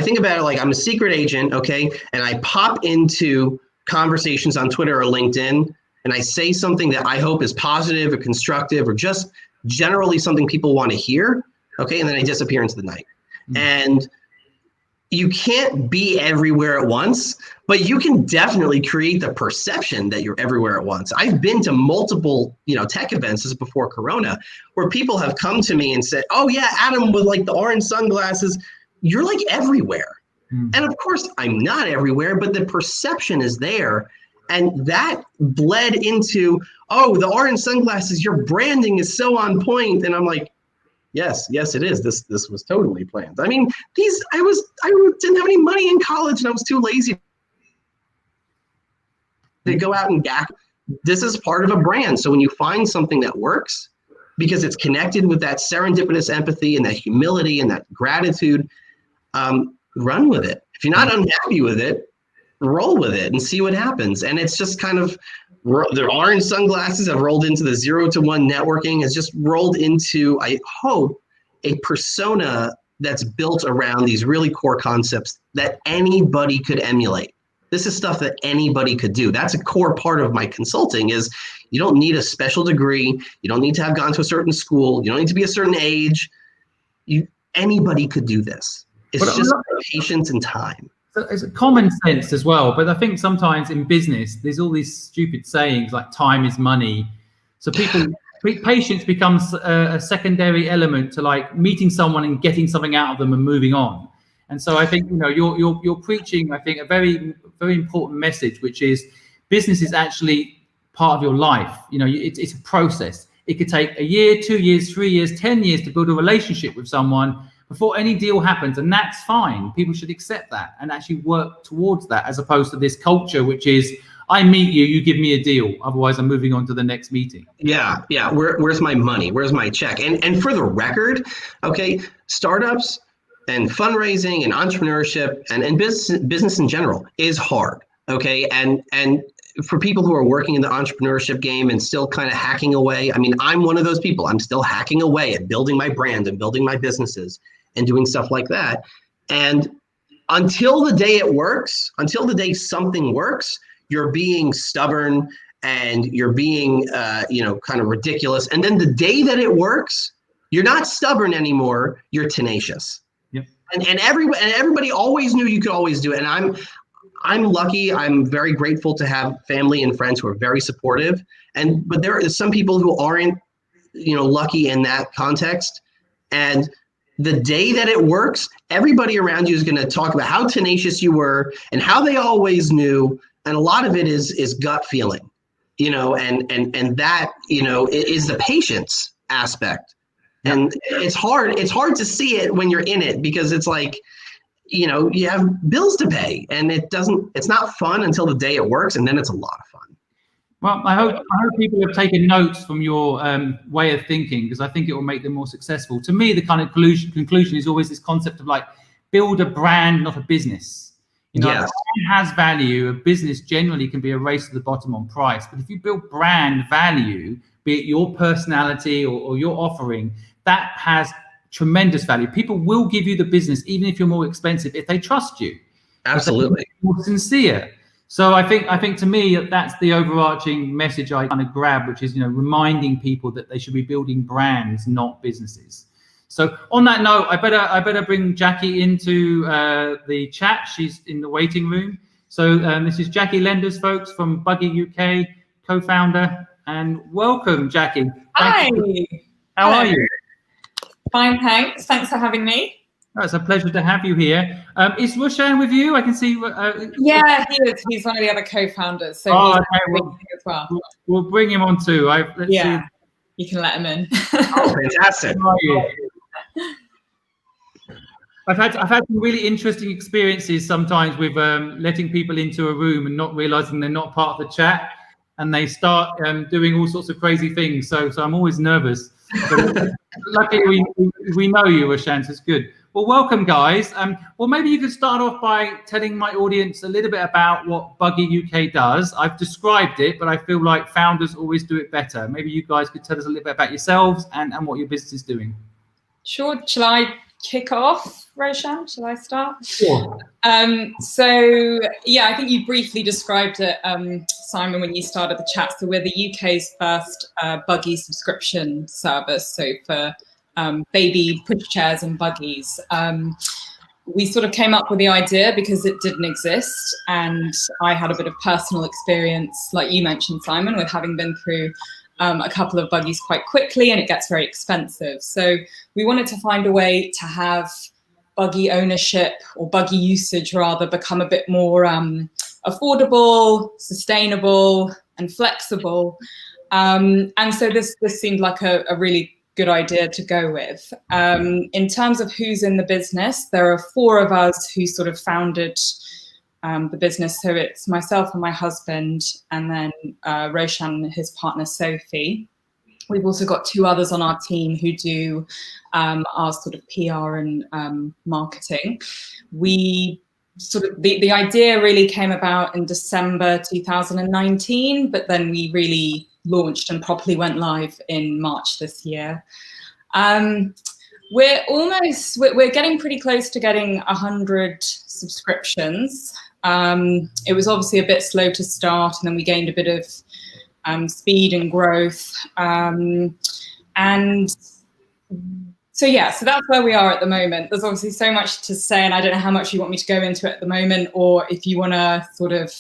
think about it like I'm a secret agent, okay? And I pop into conversations on Twitter or LinkedIn, and I say something that I hope is positive or constructive or just generally something people want to hear, okay? And then I disappear into the night. And you can't be everywhere at once, but you can definitely create the perception that you're everywhere at once. I've been to multiple, tech events, this is before Corona, where people have come to me and said, "Oh yeah, Adam with like the orange sunglasses, you're like everywhere." And of course I'm not everywhere, but the perception is there. And that bled into, "Oh, the orange sunglasses, your branding is so on point." And I'm like, Yes, it is. This was totally planned. I mean, I didn't have any money in college and I was too lazy to go out and gap. This is part of a brand. So when you find something that works, because it's connected with that serendipitous empathy and that humility and that gratitude, run with it. If you're not unhappy with it, roll with it and see what happens. And it's just kind of, the orange sunglasses have rolled into the 0-to-1 networking, has just rolled into, I hope, a persona that's built around these really core concepts that anybody could emulate. This is stuff that anybody could do. That's a core part of my consulting is you don't need a special degree. You don't need to have gone to a certain school. You don't need to be a certain age. Anybody could do this. It's just patience and time. It's a common sense as well, but I think sometimes in business there's all these stupid sayings like time is money. So patience becomes a secondary element to like meeting someone and getting something out of them and moving on. And so I think you're preaching, I think, a very, very important message, which is business is actually part of your life. It's a process. It could take a year, 2 years, 3 years, 10 years to build a relationship with someone before any deal happens, and that's fine. People should accept that and actually work towards that, as opposed to this culture, which is, I meet you, you give me a deal, otherwise I'm moving on to the next meeting. Yeah. Where's my money? Where's my check? And for the record, okay, startups and fundraising and entrepreneurship and business in general is hard, okay? And for people who are working in the entrepreneurship game and still kind of hacking away, I mean, I'm one of those people. I'm still hacking away at building my brand and building my businesses and doing stuff like that. And until the day it works, until the day something works, you're being stubborn and you're being, kind of ridiculous. And then the day that it works, you're not stubborn anymore. You're tenacious. Yep. And everybody always knew you could always do it. And I'm lucky. I'm very grateful to have family and friends who are very supportive. But there are some people who aren't, lucky in that context. And the day that it works, everybody around you is going to talk about how tenacious you were and how they always knew. And a lot of it is gut feeling, and that, is the patience aspect. And it's hard to see it when you're in it, because it's like, you have bills to pay, and it's not fun until the day it works, and then it's a lot of fun. Well, I hope people have taken notes from your way of thinking, because I think it will make them more successful. To me, the kind of conclusion is always this concept of like, build a brand, not a business. Yes. A brand has value. A business generally can be a race to the bottom on price. But if you build brand value, be it your personality or your offering, that has tremendous value. People will give you the business, even if you're more expensive, if they trust you. Absolutely. More sincere. So I think to me, that's the overarching message I kind of grab, which is, reminding people that they should be building brands, not businesses. So on that note, I better bring Jackie into the chat. She's in the waiting room. So this is Jackie Lenders, folks, from Buggi UK, co-founder, and welcome, Jackie. Hi. How are you? Fine, thanks. Thanks for having me. Oh, it's a pleasure to have you here. Is Roshan with you? I can see. Yeah, he is. He's one of the other co-founders. So he's as well. We'll bring him on too. Let's see. You can let him in. Oh, fantastic. How are you? I've had some really interesting experiences sometimes with letting people into a room and not realizing they're not part of the chat, and they start doing all sorts of crazy things. So I'm always nervous. But luckily we know you, Roshan, so it's good. Well, welcome, guys. Well, maybe you could start off by telling my audience a little bit about what Buggi UK does. I've described it, but I feel like founders always do it better. Maybe you guys could tell us a little bit about yourselves and what your business is doing. Sure. Shall I kick off, Roshan? Shall I start? Sure. So, yeah, I think you briefly described it, Simon, when you started the chat. So we're the UK's first buggy subscription service. So for baby pushchairs and buggies. We sort of came up with the idea because it didn't exist, and I had a bit of personal experience, like you mentioned, Simon, with having been through a couple of buggies quite quickly, and it gets very expensive. So we wanted to find a way to have buggy ownership, or buggy usage rather, become a bit more affordable, sustainable, and flexible. And so this seemed like a really good idea to go with. In terms of who's in the business, there are 4 of us who sort of founded the business. So it's myself and my husband, and then Roshan and his partner Sophie. We've also got 2 others on our team who do our sort of PR and marketing. We sort of, the idea really came about in December 2019, but then we really launched and properly went live in March this year. We're getting pretty close to getting 100 subscriptions. It was obviously a bit slow to start, and then we gained a bit of speed and growth. And so that's where we are at the moment. There's obviously so much to say, and I don't know how much you want me to go into it at the moment, or if you want to sort of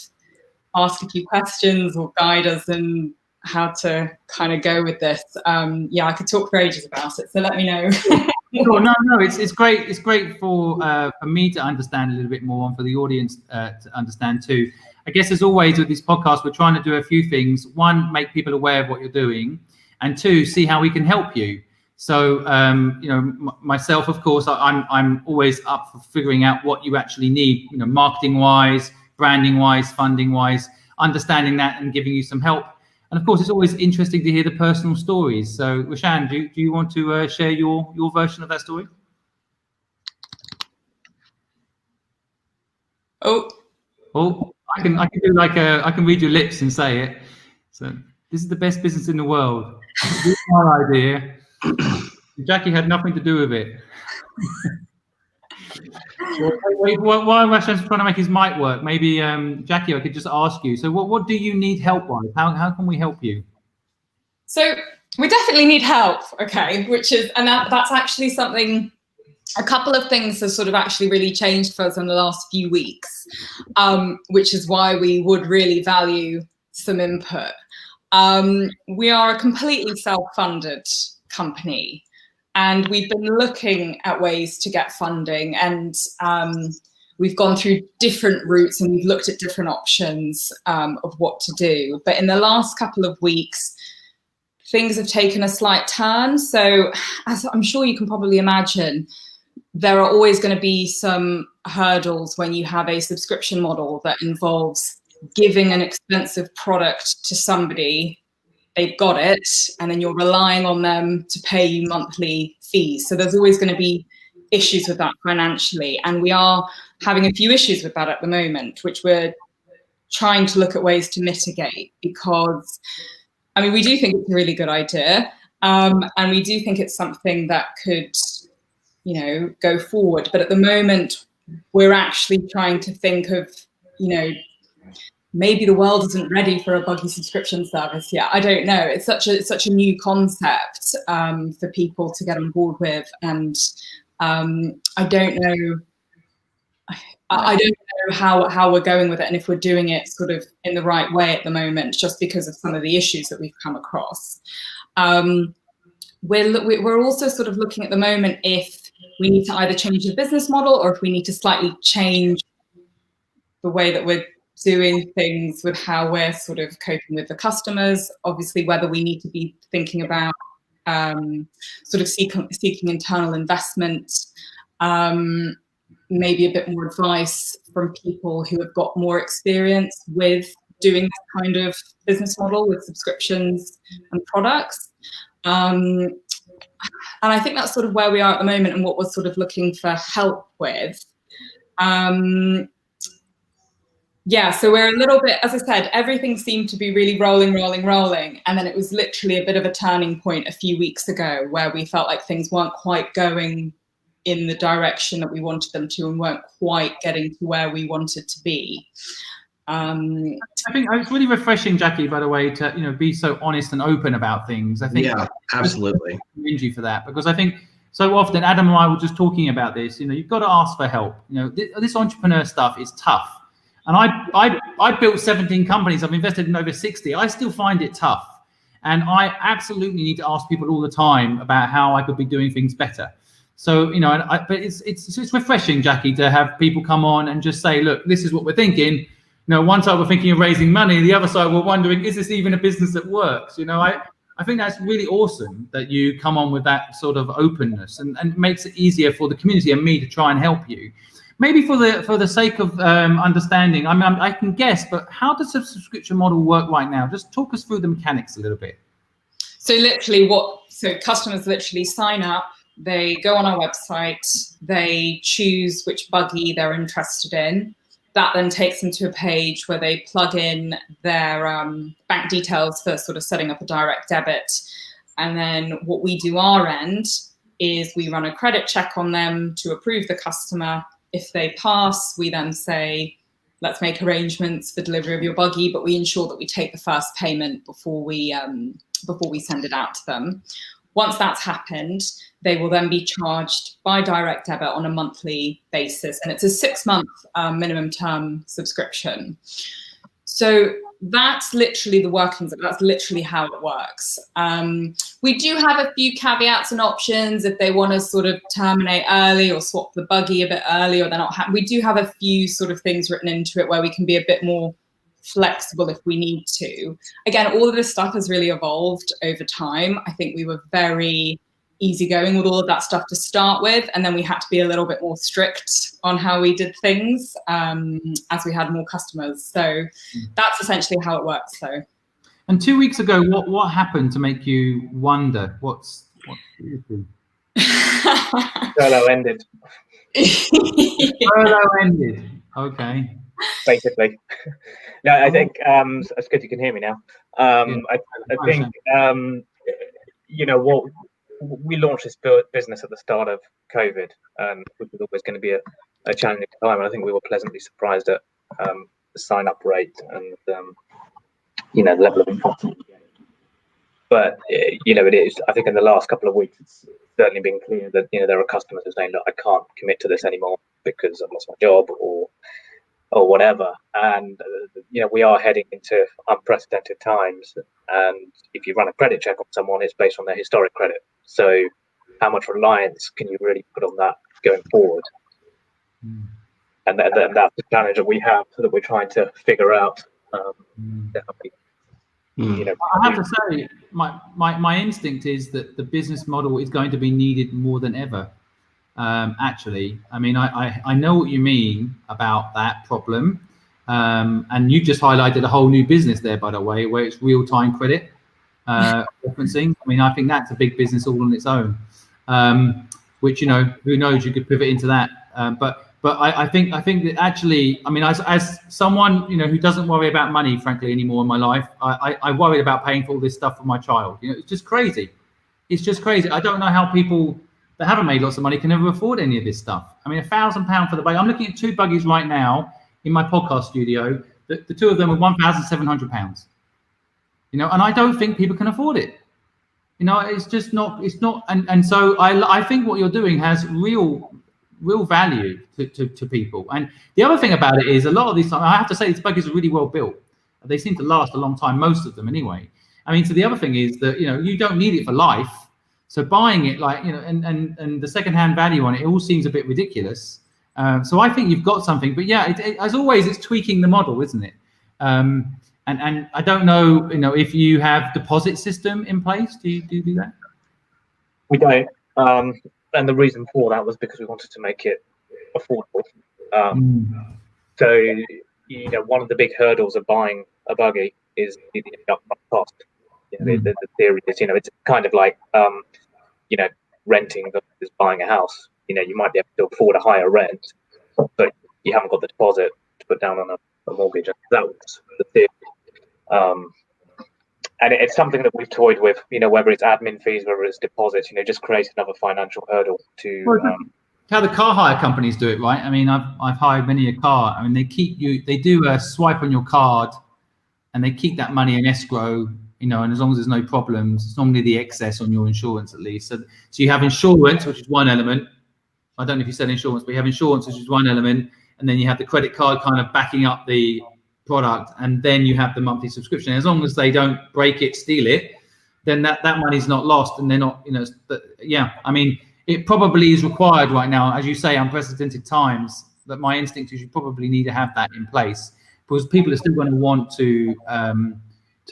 ask a few questions or guide us in how to kind of go with this. I could talk for ages about it, so let me know. Sure, no, it's great. It's great for me to understand a little bit more, and for the audience to understand too. I guess as always with this podcast, we're trying to do a few things. 1, make people aware of what you're doing, and 2, see how we can help you. So, myself, of course, I'm always up for figuring out what you actually need, marketing wise, branding wise, funding wise, understanding that and giving you some help. And of course, it's always interesting to hear the personal stories. So, Roshan, do you want to share your version of that story? Oh, I can do I can read your lips and say it. So, this is the best business in the world. This is my idea. Jackie had nothing to do with it. While Roshan's trying to make his mic work, maybe Jackie, I could just ask you. So, what do you need help with? How can we help you? So we definitely need help, okay? That's actually something. A couple of things have sort of actually really changed for us in the last few weeks, which is why we would really value some input. We are a completely self-funded company, and we've been looking at ways to get funding, and we've gone through different routes, and we've looked at different options of what to do. But in the last couple of weeks, things have taken a slight turn. So as I'm sure you can probably imagine, there are always going to be some hurdles when you have a subscription model that involves giving an expensive product to somebody. They've got it, and then you're relying on them to pay you monthly fees. So there's always going to be issues with that financially. And we are having a few issues with that at the moment, which we're trying to look at ways to mitigate, because, I mean, we do think it's a really good idea. And we do think it's something that could go forward. But at the moment, we're actually trying to think of, maybe the world isn't ready for a buggy subscription service yet. I don't know. It's such a new concept for people to get on board with, and I don't know. I don't know how we're going with it, and if we're doing it sort of in the right way at the moment, just because of some of the issues that we've come across. We're also sort of looking at the moment if we need to either change the business model or if we need to slightly change the way that we're doing things with how we're sort of coping with the customers. Obviously, whether we need to be thinking about sort of seeking internal investment, maybe a bit more advice from people who have got more experience with doing this kind of business model with subscriptions and products. And I think that's sort of where we are at the moment and what we're sort of looking for help with. Yeah, so we're a little bit, as I said, everything seemed to be really rolling. And then it was literally a bit of a turning point a few weeks ago where we felt like things weren't quite going in the direction that we wanted them to and weren't quite getting to where we wanted to be. I think it's really refreshing, Jackie, by the way, to be so honest and open about things. I think absolutely. I commend you for that, because I think so often Adam and I were just talking about this. You've got to ask for help. This entrepreneur stuff is tough. And I built 17 companies. I've invested in over 60. I still find it tough. And I absolutely need to ask people all the time about how I could be doing things better. So, but it's refreshing, Jackie, to have people come on and just say, look, this is what we're thinking. One side we're thinking of raising money. The other side we're wondering, is this even a business that works? I think that's really awesome that you come on with that sort of openness and makes it easier for the community and me to try and help you. Maybe for the sake of understanding, I mean, I can guess, but how does the subscription model work right now? Just talk us through the mechanics a little bit. So literally customers literally sign up, they go on our website, they choose which buggy they're interested in. That then takes them to a page where they plug in their bank details for sort of setting up a direct debit. And then what we do our end is we run a credit check on them to approve the customer. If they pass, we then say, let's make arrangements for delivery of your buggy, but we ensure that we take the first payment before we send it out to them. Once that's happened, they will then be charged by direct debit on a monthly basis, and it's a 6-month minimum term subscription. So that's literally the workings. That's literally how it works. We do have a few caveats and options if they want to sort of terminate early or swap the buggy a bit early, or they're not happy. We do have a few sort of things written into it where we can be a bit more flexible if we need to. Again, all of this stuff has really evolved over time. I think we were very easygoing with all of that stuff to start with, and then we had to be a little bit more strict on how we did things as we had more customers. So that's essentially how it works. So. And 2 weeks ago, what happened to make you wonder? What Furlough ended. Furlough ended. Okay. Basically. No, I think it's good you can hear me now. I think what we launched this business at the start of COVID, which was always going to be a challenging time, and I think we were pleasantly surprised at the sign-up rate and the level of interest. But it is. I think in the last couple of weeks, it's certainly been clear that there are customers who are saying, "Look, I can't commit to this anymore because I've lost my job or whatever." And we are heading into unprecedented times. And if you run a credit check on someone, it's based on their historic credit. So how much reliance can you really put on that going forward? And that's the challenge that we have, so that we're trying to figure out. Definitely. I have to say, my instinct is that the business model is going to be needed more than ever. Actually, I mean, I know what you mean about that problem. And you just highlighted a whole new business there, by the way, where it's real-time credit referencing. I mean, I think that's a big business all on its own, which, who knows, you could pivot into that. But I think that actually, I mean, as someone, who doesn't worry about money, frankly, anymore in my life, I worry about paying for all this stuff for my child. It's just crazy. It's just crazy. I don't know how people that haven't made lots of money can never afford any of this stuff. I mean, £1,000 for the buggy. I'm looking at 2 buggies right now in my podcast studio. The 2 of them are £1,700. You know, and I don't think people can afford it. You know, it's just not. It's not. And so I think what you're doing has real value to people. And the other thing about it is a lot of these, I have to say, these buggies are really well built. They seem to last a long time, most of them anyway. I mean, so the other thing is that, you know, you don't need it for life. So buying it, like, you know, and the secondhand value on it, it all seems a bit ridiculous. So I think you've got something, but yeah, as always, it's tweaking the model, isn't it? And I don't know, you know, if you have deposit system in place. Do you do that? We don't. And the reason for that was because we wanted to make it affordable. So, you know, one of the big hurdles of buying a buggy is the upfront cost. You know, the theory is, you know, it's kind of like, you know, renting versus buying a house. You know, you might be able to afford a higher rent, but you haven't got the deposit to put down on a mortgage. That was the theory. And it's something that we've toyed with, you know, whether it's admin fees, whether it's deposits, you know, just create another financial hurdle to. How the car hire companies do it, right? I mean, I've hired many a car. I mean, they do a swipe on your card, and they keep that money in escrow, you know, and as long as there's no problems, it's normally the excess on your insurance at least. So you have insurance, which is one element. I don't know if you said insurance, but you have insurance, which is one element, and then you have the credit card kind of backing up the product, and then you have the monthly subscription. As long as they don't break it, steal it, then that money's not lost, and they're not, you know. Yeah, I mean, it probably is required right now, as you say, unprecedented times. That my instinct is you probably need to have that in place, because people are still going to want to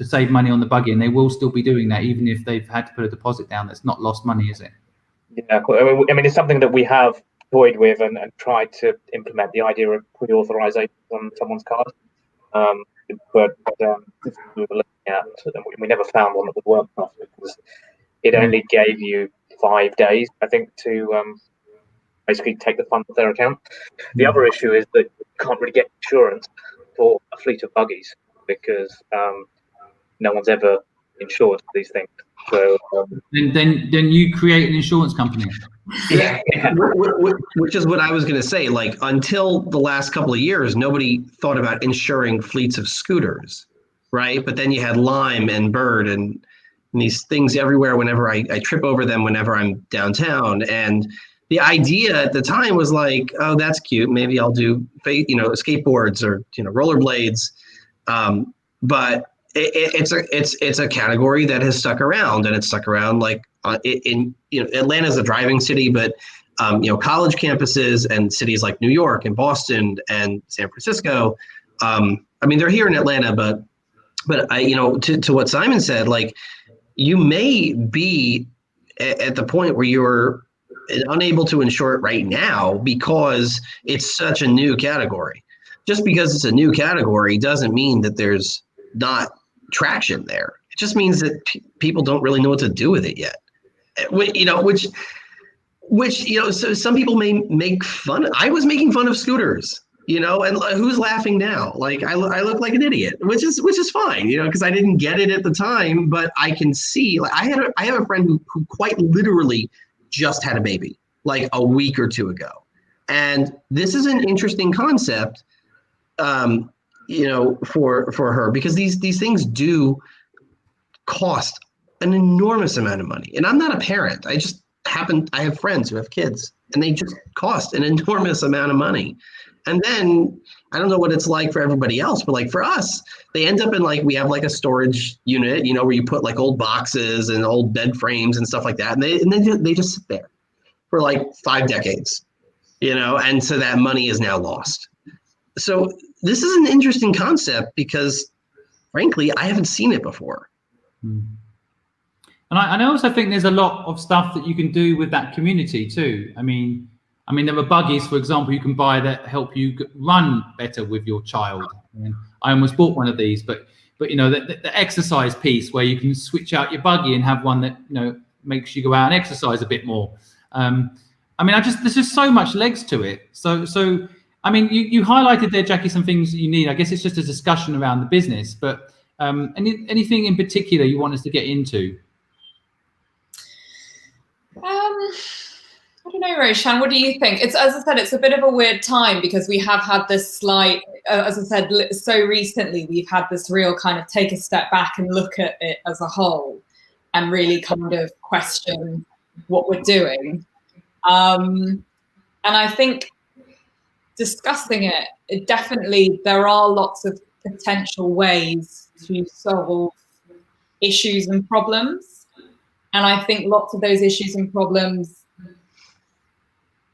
save money on the buggy, and they will still be doing that even if they've had to put a deposit down. That's not lost money, is it? Yeah, I mean, it's something that we have toyed with and tried to implement, the idea of pre-authorization on someone's card. But we were looking at, and we never found one that would work enough, because it only gave you 5 days, I think, to basically take the funds off their account. The other issue is that you can't really get insurance for a fleet of buggies, because no one's ever insured these things. So then you create an insurance company. Yeah. Which is what I was going to say. Like, until the last couple of years, nobody thought about insuring fleets of scooters, right? But then you had Lime and Bird and these things everywhere whenever I trip over them whenever I'm downtown. And the idea at the time was like, oh, that's cute. Maybe I'll do, you know, skateboards or, you know, rollerblades. But it's a category that has stuck around, and it's stuck around like in, you know, Atlanta's a driving city, but you know, college campuses and cities like New York and Boston and San Francisco. I mean, they're here in Atlanta, but I, you know, to what Simon said, like, you may be at the point where you're unable to insure it right now because it's such a new category. Just because it's a new category doesn't mean that there's not traction there. It just means that people don't really know what to do with it yet. You know, which you know, so some people may make fun. I was making fun of scooters, you know, and who's laughing now? Like, I look like an idiot, which is fine, you know, because I didn't get it at the time. But I can see, like, I have a friend who quite literally just had a baby like a week or two ago, and this is an interesting concept. You know, for her, because these things do cost an enormous amount of money. And I'm not a parent. I have friends who have kids, and they just cost an enormous amount of money. And then I don't know what it's like for everybody else, but like for us, they end up in, like, we have like a storage unit, you know, where you put like old boxes and old bed frames and stuff like that. And they just sit there for like 5 decades, you know, and so that money is now lost. So this is an interesting concept because, frankly, I haven't seen it before. And I also think there's a lot of stuff that you can do with that community too. I mean, there are buggies, for example, you can buy that help you run better with your child. I mean, I almost bought one of these, but you know, the exercise piece where you can switch out your buggy and have one that, you know, makes you go out and exercise a bit more. I mean, there's just so much legs to it. So. I mean, you highlighted there, Jackie, some things that you need. I guess it's just a discussion around the business, but anything in particular you want us to get into? I don't know, Roshan, what do you think? It's, as I said, it's a bit of a weird time because we have had this slight, as I said, so recently we've had this real kind of take a step back and look at it as a whole and really kind of question what we're doing. And I think discussing it definitely, there are lots of potential ways to solve issues and problems. And I think lots of those issues and problems,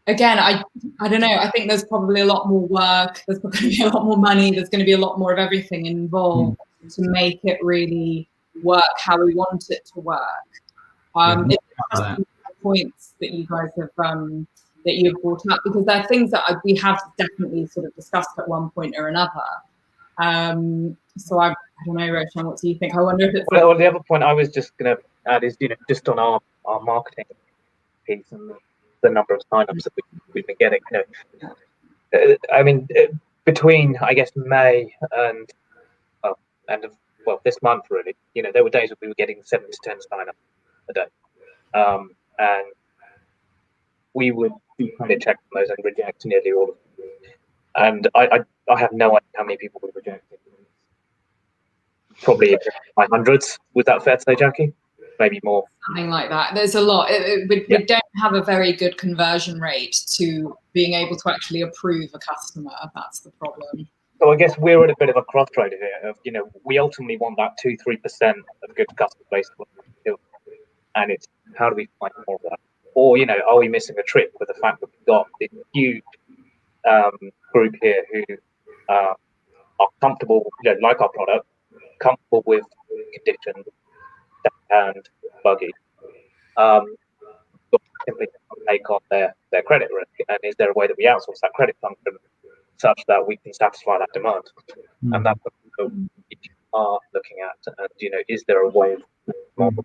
again, I don't know, I think there's probably a lot more work, there's going to be a lot more money, there's going to be a lot more of everything involved to make it really work how we want it to work. It's the points that you guys have that you've brought up, because they're things that we have definitely sort of discussed at one point or another. So I don't know, Roshan, what do you think? I wonder if it's... Well, the other point I was just going to add is, just on our marketing piece and the number of signups that we've been getting. I mean, between, I guess, May and this month, really, there were days when we were getting 7 to 10 signups a day. And we would do credit checks on those and reject nearly all of them. And I have no idea how many people we rejected. Probably by hundreds. Was that fair to say, Jackie? Maybe more. Something like that. There's a lot. We don't have a very good conversion rate to being able to actually approve a customer. That's the problem. So I guess we're at a bit of a crossroad here. Of, we ultimately want that 2-3% of good customer base, and it's how do we find more of that? Or are we missing a trick with the fact that we've got this huge group here who are comfortable, like our product, comfortable with conditions and buggy, but simply take on their credit risk. And is there a way that we outsource that credit function such that we can satisfy that demand? And that's what we are looking at. And is there a way of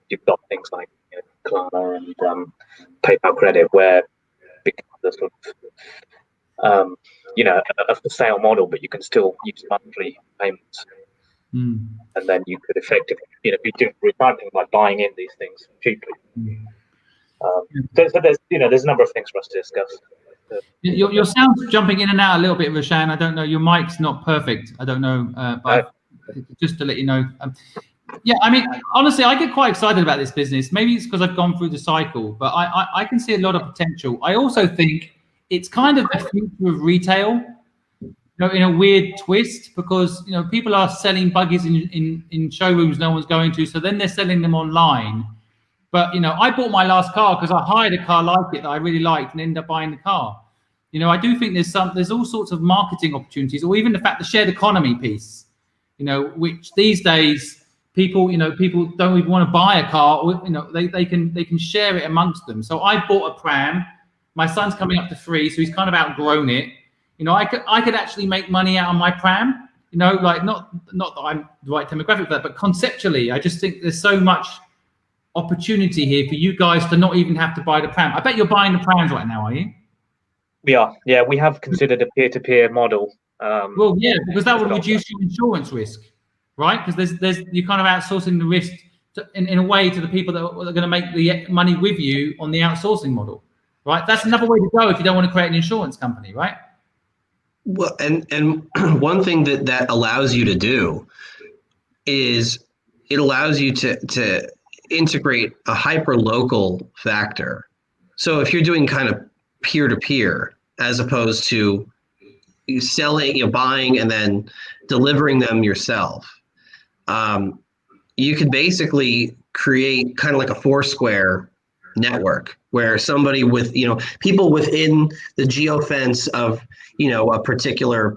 you've got things like Klarna and PayPal credit, where because the sort of a for sale model, but you can still use monthly payments. And then you could effectively, be doing recycling by buying in these things cheaply. So there's a number of things for us to discuss. Your sound's jumping in and out a little bit, Roshan. I don't know. Your mic's not perfect. I don't know. But just to let you know. Yeah, I mean, honestly, I get quite excited about this business. Maybe it's because I've gone through the cycle, but I can see a lot of potential. I also think it's kind of the future of retail. In a weird twist, because people are selling buggies in showrooms no one's going to, so then they're selling them online. But I bought my last car because I hired a car like it that I really liked and ended up buying the car. I do think there's all sorts of marketing opportunities, or even the fact the shared economy piece, which these days people don't even want to buy a car. They can share it amongst them. So I bought a pram. My son's coming up to 3, so he's kind of outgrown it. I could actually make money out of my pram, like not that I'm the right demographic for that, but conceptually, I just think there's so much opportunity here for you guys to not even have to buy the pram. I bet you're buying the prams right now, are you? We are. Yeah, we have considered a peer-to-peer model. Well, yeah, because that would reduce your insurance risk, right? Because there's you're kind of outsourcing the risk in a way to the people that are going to make the money with you on the outsourcing model, right? That's another way to go if you don't want to create an insurance company, right? Well, and one thing that allows you to do is it allows you to integrate a hyper local factor. So if you're doing kind of peer to peer, as opposed to you selling, buying and then delivering them yourself, you can basically create kind of like a Foursquare network where somebody with people within the geofence of a particular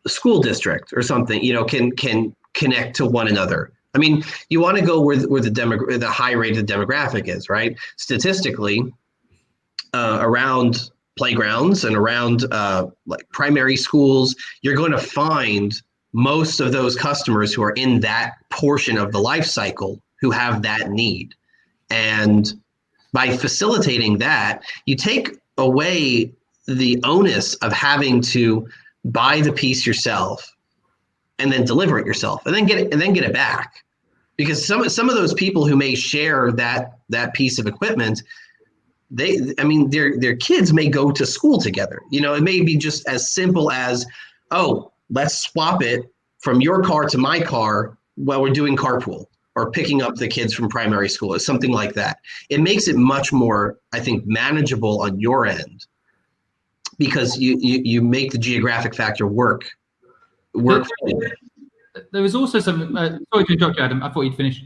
school district or something can connect to one another. I mean, you want to go where the high rate of the demographic is, right? Statistically, around playgrounds and around like primary schools, you're going to find most of those customers who are in that portion of the life cycle who have that need. And by facilitating that, you take away the onus of having to buy the piece yourself and then deliver it yourself and then get it back. Because some of those people who may share that piece of equipment, their kids may go to school together. It may be just as simple as, oh, let's swap it from your car to my car while we're doing carpool, or picking up the kids from primary school, or something like that. It makes it much more, I think, manageable on your end, because you make the geographic factor work. There was also some, sorry to interrupt you, Adam, I thought you'd finished.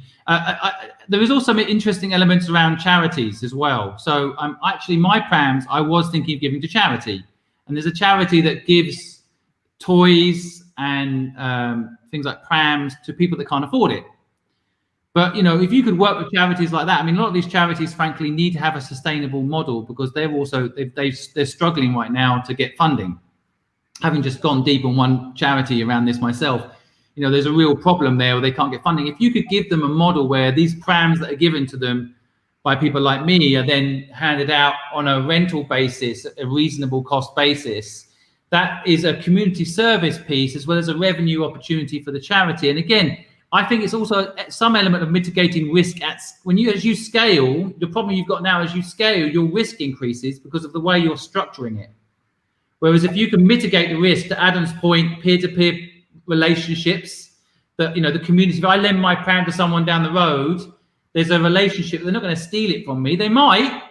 There was also some interesting elements around charities as well. So actually my prams, I was thinking of giving to charity. And there's a charity that gives toys and things like prams to people that can't afford it. But, if you could work with charities like that, a lot of these charities, frankly, need to have a sustainable model, because they're struggling right now to get funding. Having just gone deep on one charity around this myself, there's a real problem there where they can't get funding. If you could give them a model where these prams that are given to them by people like me are then handed out on a rental basis, a reasonable cost basis, that is a community service piece as well as a revenue opportunity for the charity. And again, I think it's also some element of mitigating risk. As you scale, the problem you've got now, as you scale, your risk increases because of the way you're structuring it. Whereas if you can mitigate the risk, to Adam's point, peer-to-peer relationships, that the community, if I lend my pram to someone down the road, there's a relationship. They're not going to steal it from me. They might,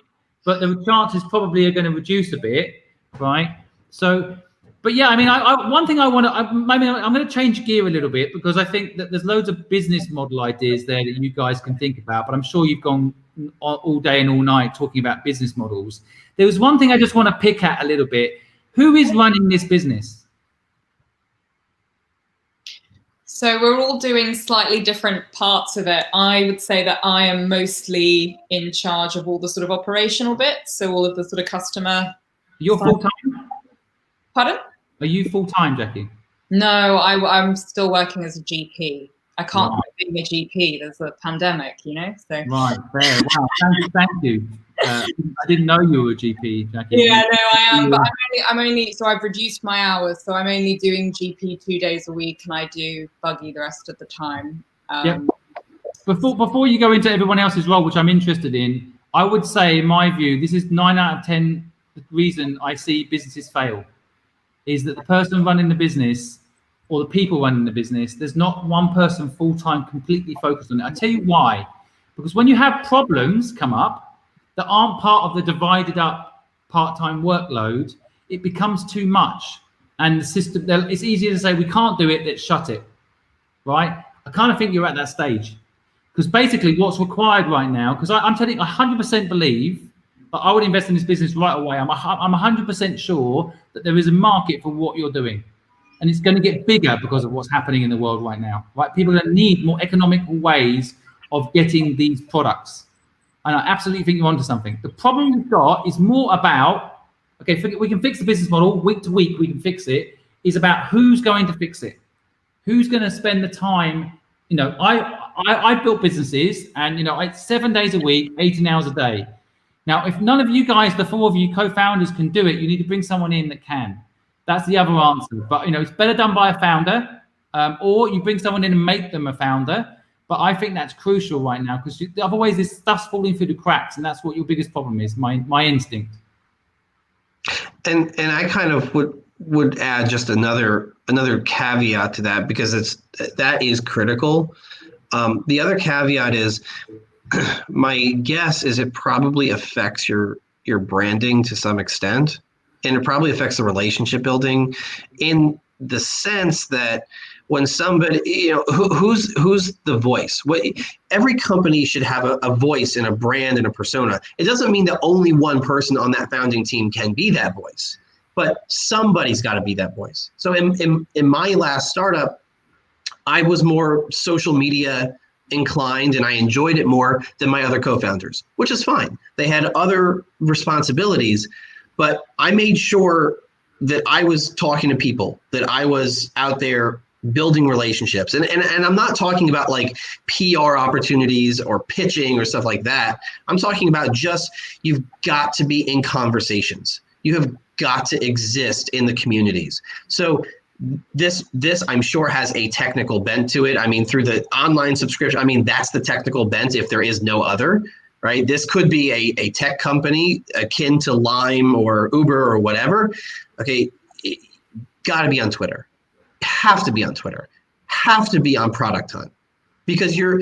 but the chances probably are going to reduce a bit, right? So, but yeah, one thing I'm going to change gear a little bit, because I think that there's loads of business model ideas there that you guys can think about, but I'm sure you've gone all day and all night talking about business models. There was one thing I just want to pick at a little bit. Who is running this business? So we're all doing slightly different parts of it. I would say that I am mostly in charge of all the sort of operational bits. So all of the sort of customer. You're full-time? Pardon? Are you full-time, Jackie? No, I'm still working as a GP. I can't be a GP. There's a pandemic, So. Right, fair. Wow, thank you. I didn't know you were a GP, Jackie. Yeah, no, I am. But I'm only. So I've reduced my hours. So I'm only doing GP 2 days a week, and I do buggy the rest of the time. Yep. Before you go into everyone else's role, which I'm interested in, I would say, in my view, this is 9 out of 10. The reason I see businesses fail is that the person running the business, or the people running the business, there's not one person full-time completely focused on it. I tell you why. Because when you have problems come up that aren't part of the divided up part-time workload, it becomes too much. And the system, it's easier to say, we can't do it, let's shut it, right? I kind of think you're at that stage. Because basically what's required right now, because I'm telling you, I 100% believe that I would invest in this business right away. I'm 100% sure that there is a market for what you're doing. And it's going to get bigger because of what's happening in the world right now, right? People are going to need more economical ways of getting these products. And I absolutely think you're onto something. The problem we've got is more about, okay, we can fix the business model week to week, we can fix it, is about who's going to fix it. Who's going to spend the time? I built businesses, and it's 7 days a week, 18 hours a day. Now, if none of you guys, the 4 of you co-founders, can do it, you need to bring someone in that can. That's the other answer. But it's better done by a founder, or you bring someone in and make them a founder. But I think that's crucial right now, because otherwise this stuff's falling through the cracks, and that's what your biggest problem is. My instinct. And I kind of would add just another caveat to that, because that is critical. The other caveat is, my guess is it probably affects your branding to some extent, and it probably affects the relationship building, in the sense that when somebody, who's the voice? Every company should have a voice and a brand and a persona. It doesn't mean that only one person on that founding team can be that voice, but somebody's got to be that voice. So in my last startup, I was more social media inclined, and I enjoyed it more than my other co-founders, which is fine. They had other responsibilities, but I made sure that I was talking to people, that I was out there building relationships. And I'm not talking about like PR opportunities or pitching or stuff like that. I'm talking about just, you've got to be in conversations. You have got to exist in the communities. So this I'm sure has a technical bent to it. Through the online subscription, that's the technical bent if there is no other, right? This could be a tech company akin to Lime or Uber or whatever. Okay, got to be on Twitter. Have to be on Twitter. Have to be on Product Hunt, because you're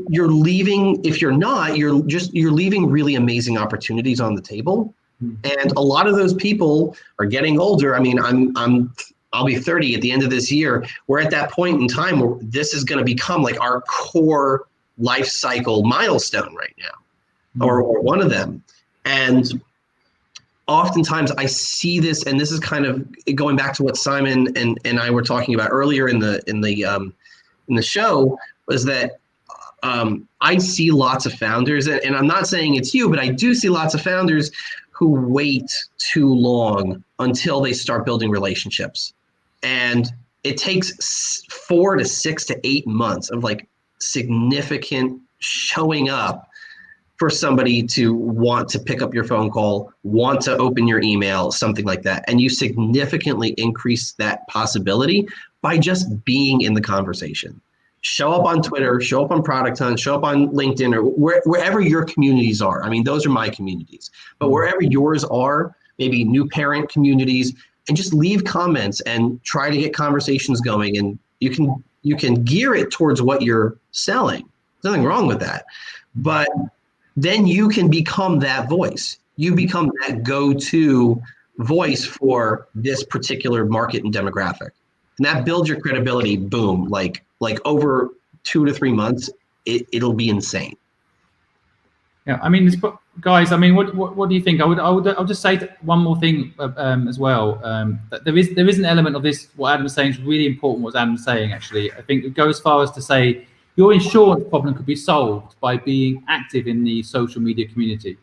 leaving. If you're not, you're leaving really amazing opportunities on the table. And a lot of those people are getting older. I mean, I'll be 30 at the end of this year. We're at that point in time where this is going to become like our core life cycle milestone right now, or one of them. And oftentimes I see this, and this is kind of going back to what Simon and I were talking about earlier in the show, was that I see lots of founders, and I'm not saying it's you, but I do see lots of founders who wait too long until they start building relationships. And it takes 4 to 6 to 8 months of like significant showing up for somebody to want to pick up your phone call, want to open your email, something like that. And you significantly increase that possibility by just being in the conversation. Show up on Twitter, show up on Product Hunt, show up on LinkedIn, or wherever your communities are. I mean, those are my communities. But wherever yours are, maybe new parent communities, and just leave comments and try to get conversations going. And you can gear it towards what you're selling. There's nothing wrong with that. But then you can become that voice. You become that go-to voice for this particular market and demographic. And that builds your credibility, boom, like over 2 to 3 months, it'll be insane. Yeah, I mean, guys, I mean, what do you think? I'll just say one more thing as well. That there is an element of this. What Adam's saying is really important. What Adam's saying, actually, I think it goes as far as to say your insurance problem could be solved by being active in the social media community.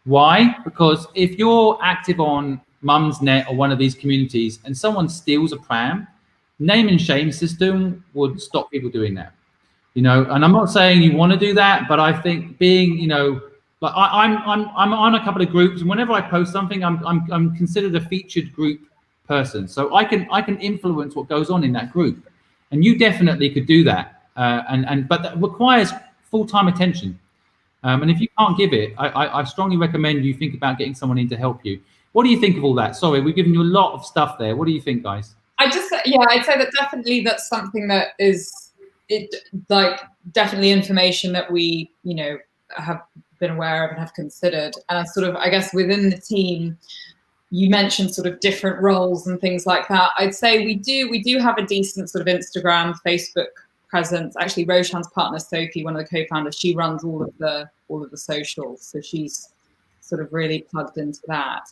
Why? Because if you're active on Mumsnet or one of these communities, and someone steals a pram, name and shame system would stop people doing that. You know, and I'm not saying you want to do that, but I think being, you know, like I'm on a couple of groups, and whenever I post something, I'm considered a featured group person, so I can influence what goes on in that group, and you definitely could do that, but that requires full-time attention, and if you can't give it, I strongly recommend you think about getting someone in to help you. What do you think of all that? Sorry, we've given you a lot of stuff there. What do you think, guys? I'd say that definitely that's something that is definitely information that we, you know, have been aware of and have considered. And I guess within the team, you mentioned sort of different roles and things like that. I'd say we do have a decent sort of Instagram, Facebook presence. Actually, Roshan's partner Sophie, one of the co-founders, she runs all of the socials, so she's sort of really plugged into that.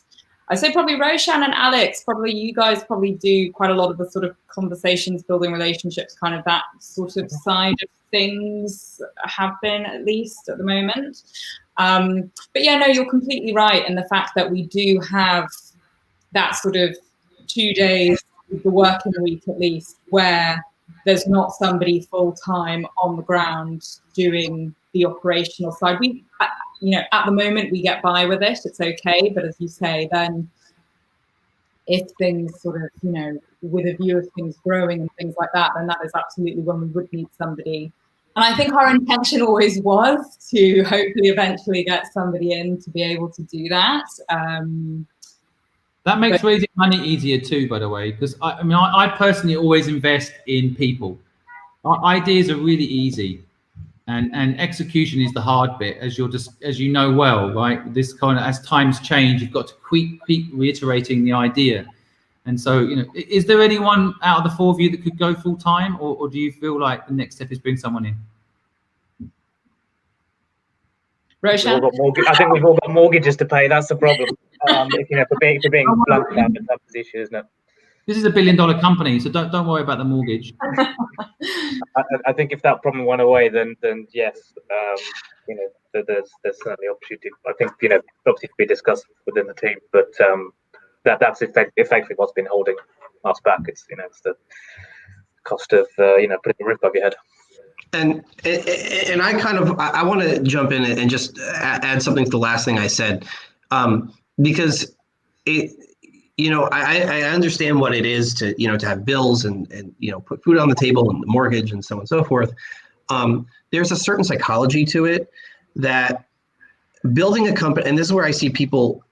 I'd say probably Roshan and Alex, probably you guys probably do quite a lot of the sort of conversations, building relationships, kind of that sort of side of things have been, at least at the moment. But yeah, no, you're completely right in the fact that we do have that sort of 2 days, the working week at least, where there's not somebody full-time on the ground doing the operational side. You know, at the moment we get by with it, it's okay. But as you say, then if things sort of, you know, with a view of things growing and things like that, then that is absolutely when we would need somebody. And I think our intention always was to hopefully eventually get somebody in to be able to do that. That makes raising money easier too, by the way, because I personally always invest in people. Our ideas are really easy. And execution is the hard bit, as you know well, right? This kind of, as times change, you've got to keep reiterating the idea. And so, you know, is there anyone out of the four of you that could go full time, or do you feel like the next step is bring someone in? Roshan? I think we've all got mortgages to pay. That's the problem. If, you know, for being blunt about that position, isn't it? This is $1 billion company, so don't worry about the mortgage. I think if that problem went away, then yes, you know, there's certainly opportunity. I think, you know, obviously to be discussed within the team, but that's effectively what's been holding us back. It's, you know, it's the cost of you know, putting a roof above your head. And I want to jump in and just add something to the last thing I said, because you know, I understand what it is to, you know, to have bills and you know, put food on the table and the mortgage and so on and so forth. There's a certain psychology to it that building a company, and this is where I see people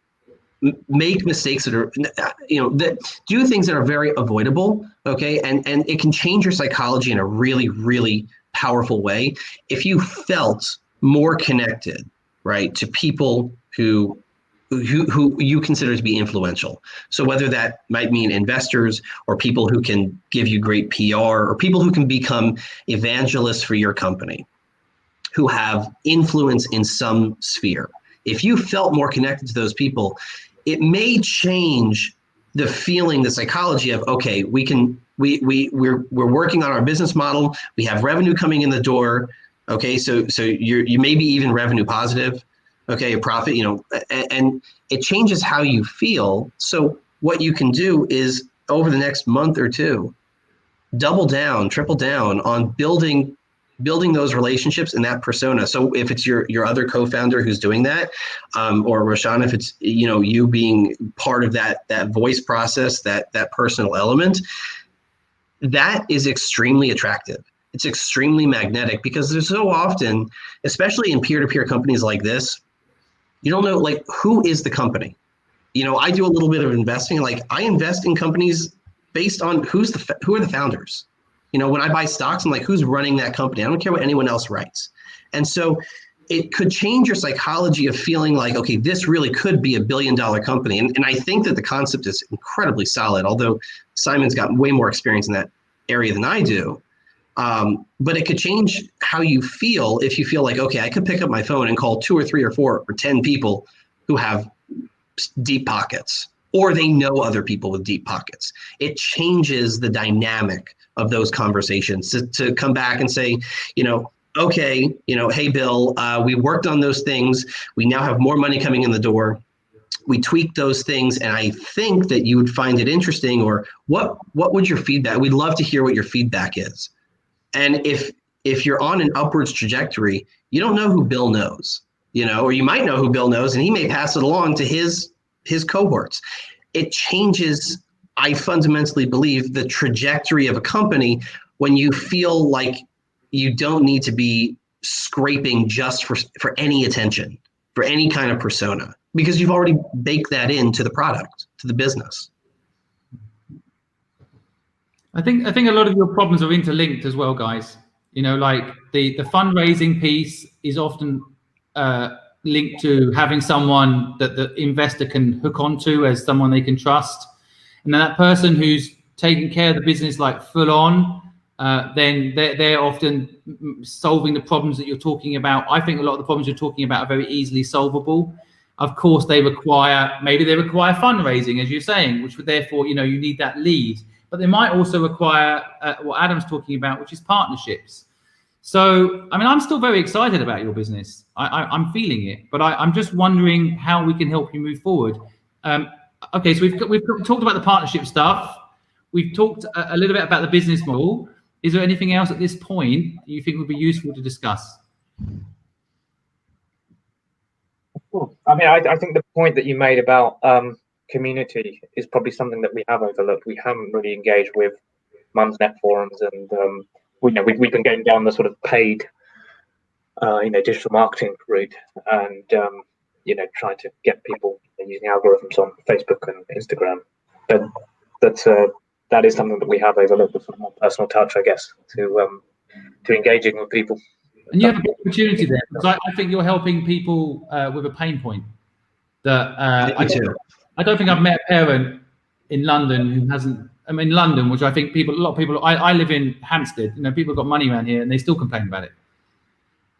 make mistakes that are, that do things that are very avoidable, okay? And it can change your psychology in a really, really powerful way if you felt more connected, right, to people who you consider to be influential. So whether that might mean investors or people who can give you great PR or people who can become evangelists for your company, who have influence in some sphere. If you felt more connected to those people, it may change the feeling, the psychology of, okay, we're working on our business model. We have revenue coming in the door. Okay, so you may be even revenue positive. Okay, a profit, and it changes how you feel. So what you can do is over the next month or two, double down, triple down on building those relationships and that persona. So if it's your other co-founder who's doing that, or Roshan, if it's you being part of that voice process, that personal element, that is extremely attractive. It's extremely magnetic because there's so often, especially in peer-to-peer companies like this, you don't know like who is the company. I do a little bit of investing. Like I invest in companies based on who are the founders. When I buy stocks, I'm like, who's running that company? I don't care what anyone else writes. And so it could change your psychology of feeling like, okay, this really could be $1 billion company. And I think that the concept is incredibly solid, although Simon's got way more experience in that area than I do. But it could change how you feel if you feel like, okay, I could pick up my phone and call 2 or 3 or 4 or 10 people who have deep pockets, or they know other people with deep pockets. It changes the dynamic of those conversations to come back and say, okay, hey, Bill, we worked on those things. We now have more money coming in the door. We tweaked those things, and I think that you would find it interesting. Or what would your feedback? We'd love to hear what your feedback is. And if you're on an upwards trajectory, you don't know who Bill knows, or you might know who Bill knows, and he may pass it along to his cohorts. It changes, I fundamentally believe, the trajectory of a company when you feel like you don't need to be scraping just for any attention, for any kind of persona, because you've already baked that into the product, to the business. I think a lot of your problems are interlinked as well, guys. Like the fundraising piece is often linked to having someone that the investor can hook onto as someone they can trust. And then that person who's taking care of the business like full on, then they're often solving the problems that you're talking about. I think a lot of the problems you're talking about are very easily solvable. Of course, they require fundraising, as you're saying, which would therefore, you need that lead. But they might also require what Adam's talking about, which is partnerships. So, I'm still very excited about your business. I'm feeling it, but I'm just wondering how we can help you move forward. Okay, so we've talked about the partnership stuff. We've talked a little bit about the business model. Is there anything else at this point you think would be useful to discuss? I think the point that you made about community is probably something that we have overlooked. We haven't really engaged with Mumsnet forums, and we've been going down the sort of paid, digital marketing route, and trying to get people using algorithms on Facebook and Instagram. But that is something that we have overlooked, with more personal touch, I guess, to engaging with people. And you have a big opportunity there, because I think you're helping people with a pain point that I don't think I've met a parent in London who hasn't. London, which I think a lot of people. I live in Hampstead. People have got money around here, and they still complain about it.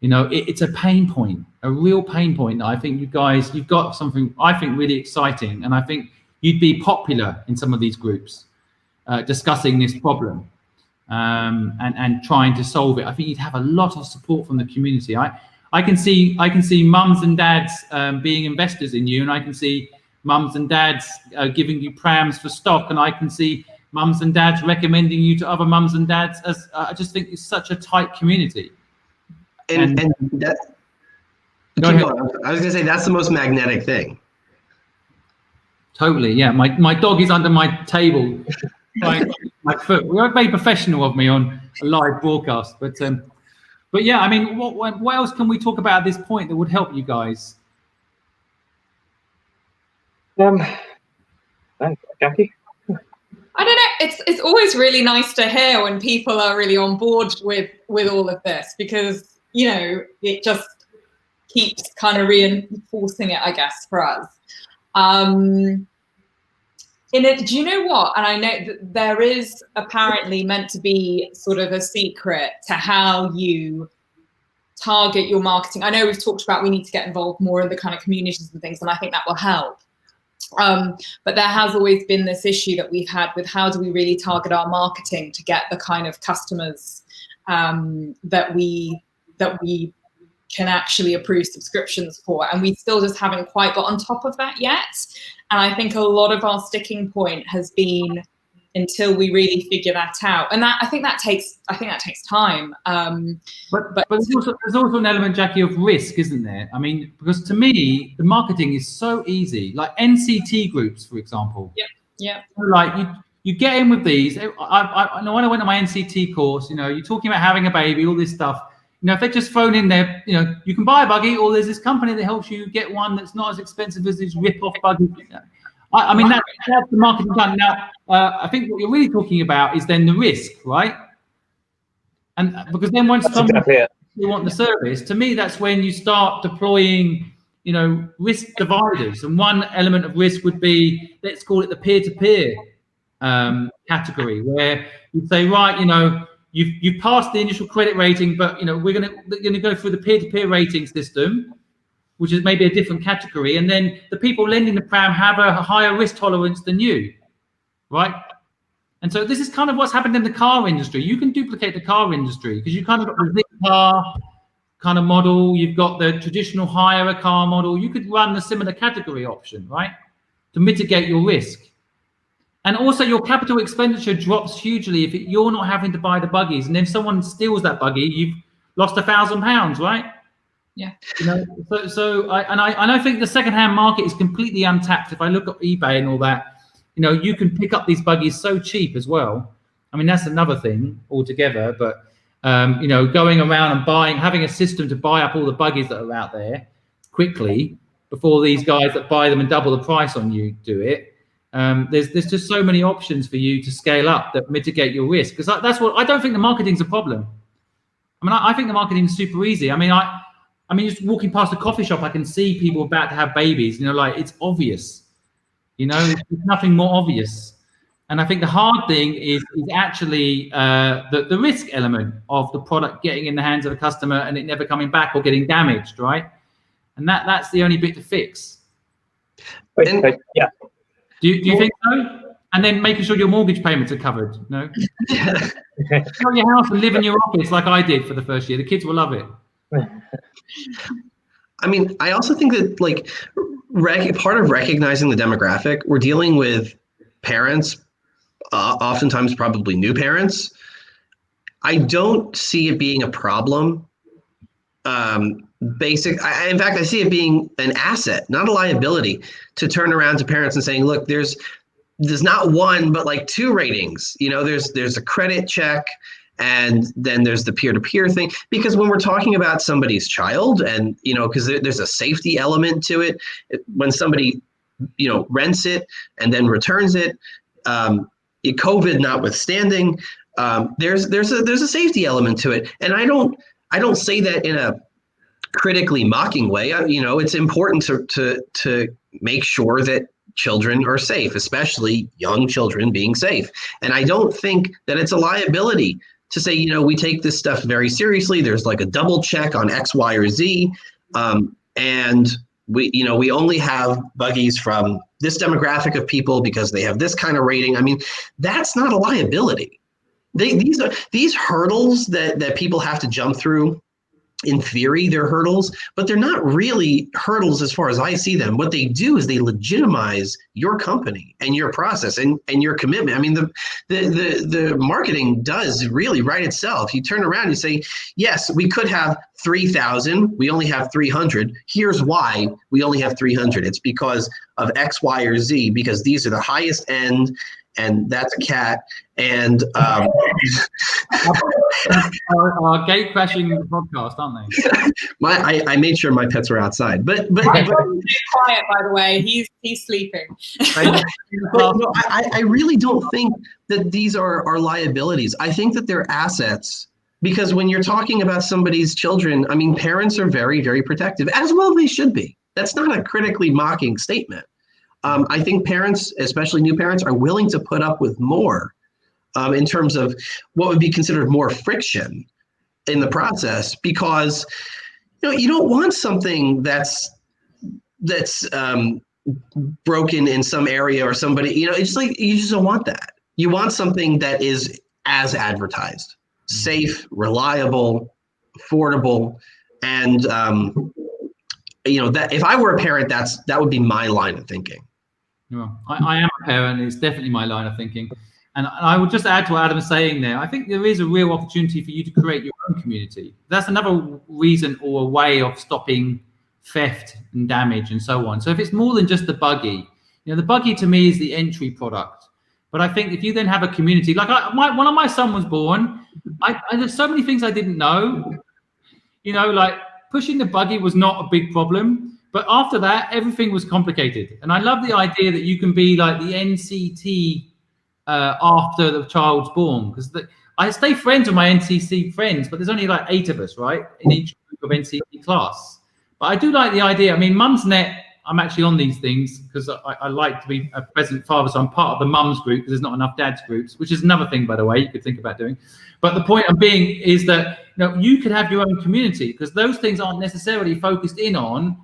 It's a pain point, a real pain point. I think you've got something I think really exciting, and I think you'd be popular in some of these groups discussing this problem and trying to solve it. I think you'd have a lot of support from the community. I can see mums and dads being investors in you, and I can see mums and dads giving you prams for stock, and I can see mums and dads recommending you to other mums and dads. As I just think it's such a tight community. And that. I was gonna say that's the most magnetic thing. Totally, yeah. My dog is under my table. My foot. We're very professional of me on a live broadcast, but yeah. What else can we talk about at this point that would help you guys? Thanks, Jackie. I don't know. It's always really nice to hear when people are really on board with all of this, because it just keeps kind of reinforcing it, I guess, for us. Do you know what? And I know that there is apparently meant to be sort of a secret to how you target your marketing. I know we've talked about we need to get involved more in the kind of communities and things, and I think that will help. But there has always been this issue that we've had with how do we really target our marketing to get the kind of customers that we can actually approve subscriptions for, and we still just haven't quite got on top of that yet. And I think a lot of our sticking point has been until we really figure that out, and I think that takes time. But there's also an element, Jackie, of risk, isn't there? I mean, because to me, the marketing is so easy. Like NCT groups, for example. Yeah. Like you get in with these. I know when I went to my NCT course, you're talking about having a baby, all this stuff. If they just phone in there, you can buy a buggy, or there's this company that helps you get one that's not as expensive as these rip-off buggies. I mean, that's the marketing done. Now, I think what you're really talking about is then the risk, right? And because then once you want the service, to me, that's when you start deploying, risk dividers. And one element of risk would be, let's call it the peer-to-peer category, where you say, right, you've passed the initial credit rating, but we're gonna go through the peer-to-peer rating system, which is maybe a different category, and then the people lending the pram have a higher risk tolerance than you, right? And so this is kind of what's happened in the car industry. You can duplicate the car industry because you kind of got the zip car kind of model, you've got the traditional hire a car model. You could run the similar category option, right, to mitigate your risk. And also your capital expenditure drops hugely if you're not having to buy the buggies, and if someone steals that buggy, you've lost £1,000, right? Yeah. I think the second-hand market is completely untapped. If I look at eBay and all that, you can pick up these buggies so cheap as well. I mean, that's another thing altogether. But going around and having a system to buy up all the buggies that are out there quickly before these guys that buy them and double the price on you do it. There's just so many options for you to scale up that mitigate your risk. Because I don't think the marketing's a problem. I mean, I think the marketing is super easy. I mean, just walking past a coffee shop, I can see people about to have babies. Like it's obvious. There's nothing more obvious. And I think the hard thing is actually the risk element of the product getting in the hands of a customer and it never coming back or getting damaged, right? And that's the only bit to fix. Yeah. Do you think so? And then making sure your mortgage payments are covered. No. Sell your house and live in your office like I did for the first year. The kids will love it. I mean, I also think that part of recognizing the demographic, we're dealing with parents, oftentimes probably new parents. I don't see it being a problem. In fact, I see it being an asset, not a liability, to turn around to parents and saying, look, there's not one, but like 2 ratings. There's a credit check, and then there's the peer-to-peer thing. Because when we're talking about somebody's child, and because there's a safety element to it, when somebody rents it and then returns it, COVID notwithstanding, there's a safety element to it. And I don't say that in a critically mocking way. It's important to make sure that children are safe, especially young children being safe. And I don't think that it's a liability to say, we take this stuff very seriously. There's like a double check on X, Y, or Z. And we only have buggies from this demographic of people because they have this kind of rating. I mean, that's not a liability. These hurdles that people have to jump through. In theory, they're hurdles, but they're not really hurdles as far as I see them. What they do is they legitimize your company and your process and your commitment. I mean, the marketing does really write itself. You turn around and you say, yes, we could have 3,000. We only have 300. Here's why we only have 300. It's because of X, Y, or Z, because these are the highest end and that's a cat. And our gate crashing podcast, aren't they? I made sure my pets were outside, but Quiet, by the way. He's sleeping. I really don't think that these are liabilities. I think that they're assets, because when you're talking about somebody's children, I mean, parents are very, very protective, as well they should be. That's not a critically mocking statement. I think parents, especially new parents, are willing to put up with more in terms of what would be considered more friction in the process, because you don't want something that's broken in some area or somebody. It's like you just don't want that. You want something that is as advertised, safe, reliable, affordable, and that if I were a parent, that would be my line of thinking. Well, I am a parent. It's definitely my line of thinking. And I would just add to what Adam's saying there. I think there is a real opportunity for you to create your own community. That's another reason or a way of stopping theft and damage and so on. So if it's more than just the buggy, the buggy to me is the entry product. But I think if you then have a community, like when my son was born, there's so many things I didn't know. Like pushing the buggy was not a big problem. But after that, everything was complicated. And I love the idea that you can be like the NCT after the child's born, because I stay friends with my NCT friends, but there's only like 8 of us, right, in each group of NCT class. But I do like the idea. I mean, Mumsnet, I'm actually on these things because I like to be a present father, so I'm part of the mums group because there's not enough dads groups, which is another thing, by the way, you could think about doing. But the point I'm being is that you could have your own community, because those things aren't necessarily focused in on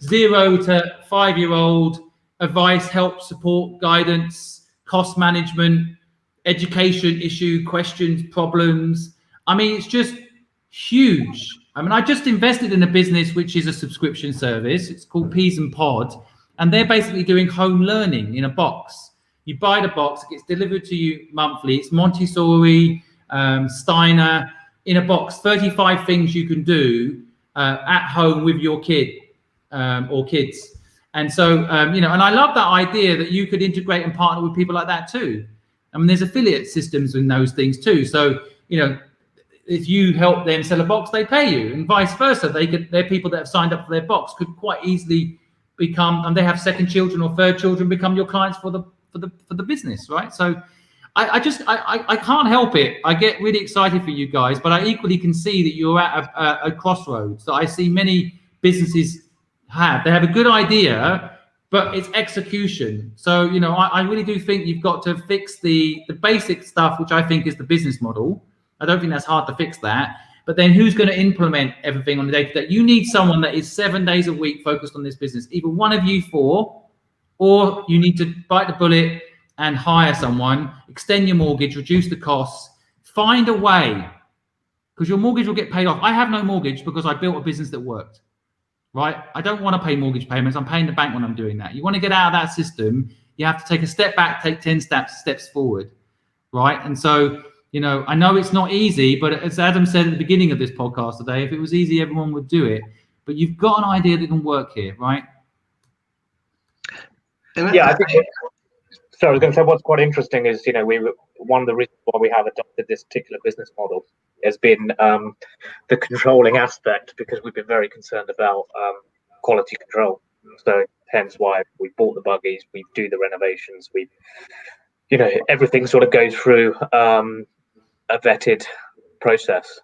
0 to 5-year-old advice, help, support, guidance, cost management, education issue, questions, problems. I mean, it's just huge. I mean, I just invested in a business which is a subscription service. It's called Peas and Pod, and they're basically doing home learning in a box. You buy the box, it gets delivered to you monthly. It's Montessori, Steiner, in a box, 35 things you can do at home with your kid or kids. And so, and I love that idea that you could integrate and partner with people like that too. I mean, there's affiliate systems in those things too. So, if you help them sell a box, they pay you, and vice versa. They're people that have signed up for their box could quite easily become, and they have second children or third children, become your clients for the business, right? So, I can't help it. I get really excited for you guys, but I equally can see that you're at a crossroads that I see many businesses have. They have a good idea, but it's execution. So, I really do think you've got to fix the basic stuff, which I think is the business model. I don't think that's hard to fix that. But then who's going to implement everything on the day-to-day? You need someone that is 7 days a week focused on this business. Either one of you 4, or you need to bite the bullet and hire someone, extend your mortgage, reduce the costs, find a way, because your mortgage will get paid off. I have no mortgage because I built a business that worked, right? I don't want to pay mortgage payments. I'm paying the bank when I'm doing that. You want to get out of that system, you have to take a step back, take 10 steps forward, right? And so, I know it's not easy, but as Adam said at the beginning of this podcast today, if it was easy, everyone would do it. But you've got an idea that can work here, right? Yeah, I think. So I was going to say, what's quite interesting is, one of the reasons why we have adopted this particular business model has been the controlling aspect, because we've been very concerned about quality control. So hence why we bought the buggies, we do the renovations, everything sort of goes through a vetted process.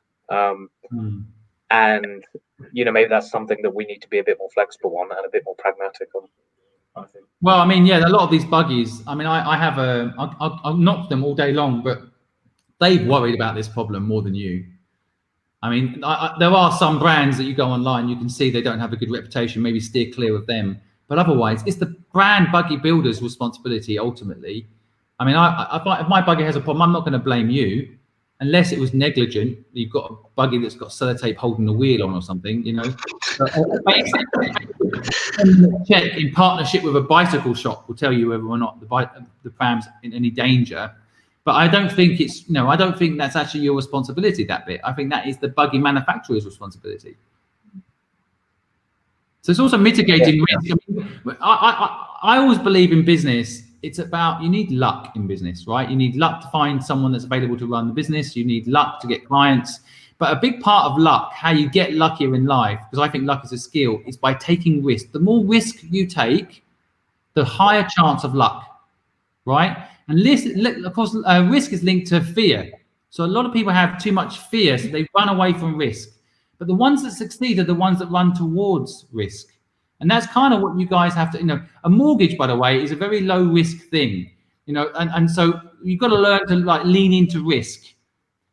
And, maybe that's something that we need to be a bit more flexible on and a bit more pragmatic on, I think. Well, I mean, yeah, a lot of these buggies, I mean, I have I'll knock them all day long, but they've worried about this problem more than you. I mean, there are some brands that you go online, you can see they don't have a good reputation, maybe steer clear of them. But otherwise, it's the brand buggy builder's responsibility, ultimately. I mean, if my buggy has a problem, I'm not going to blame you, unless it was negligent. You've got a buggy that's got sellotape holding the wheel on or something, Check in partnership with a bicycle shop will tell you whether or not the pram's in any danger. But I don't think I don't think that's actually your responsibility, that bit. I think that is the buggy manufacturer's responsibility. So it's also mitigating risk. I mean, I always believe in business, it's about, you need luck in business, right? You need luck to find someone that's available to run the business. You need luck to get clients. But a big part of luck, how you get luckier in life, because I think luck is a skill, is by taking risk. The more risk you take, the higher chance of luck, right? And of course, risk is linked to fear. So a lot of people have too much fear, so they run away from risk. But the ones that succeed are the ones that run towards risk. And that's kind of what you guys have to, a mortgage, by the way, is a very low risk thing, and so you've got to learn to like lean into risk.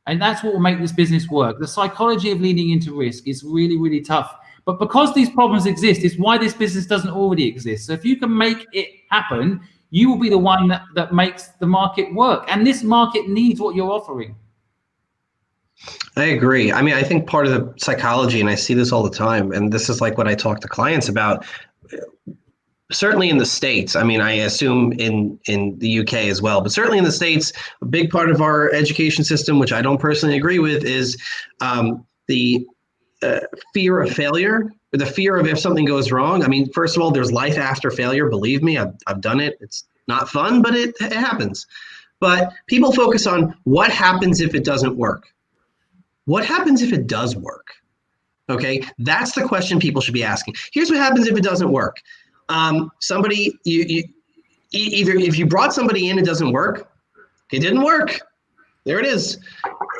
And that's what will make this business work. The psychology of leaning into risk is really, really tough. But because these problems exist, is why this business doesn't already exist. So if you can make it happen, you will be the one that makes the market work. And this market needs what you're offering. I agree. I mean, I think part of the psychology, and I see this all the time, and this is like what I talk to clients about, certainly in the States. I mean, I assume in the UK as well, but certainly in the States, a big part of our education system, which I don't personally agree with, is the fear of failure, or the fear of if something goes wrong. I mean, first of all, there's life after failure. Believe me, I've done it. It's not fun, but it happens. But people focus on what happens if it doesn't work. What happens if it does work? Okay, that's the question people should be asking. Here's what happens if it doesn't work. Somebody, either if you brought somebody in, it doesn't work. It didn't work. There it is.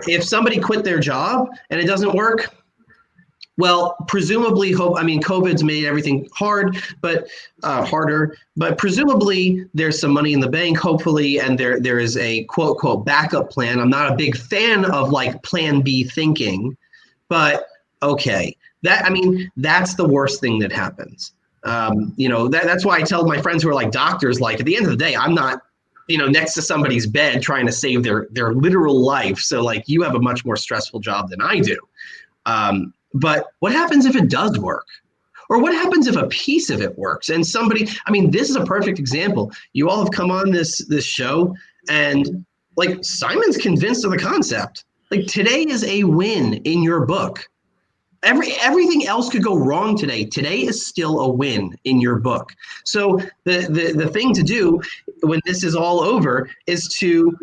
If somebody quit their job and it doesn't work, well, presumably, COVID's made everything hard, but harder. But presumably, there's some money in the bank, hopefully, and there is a quote unquote backup plan. I'm not a big fan of like Plan B thinking, but okay, that's the worst thing that happens. That's why I tell my friends who are like doctors, like at the end of the day, I'm not, next to somebody's bed trying to save their literal life. So like you have a much more stressful job than I do. But what happens if it does work? Or what happens if a piece of it works? And somebody, this is a perfect example. You all have come on this show and like Simon's convinced of the concept. Like today is a win in your book. Everything else could go wrong today. Today is still a win in your book. So the thing to do when this is all over is to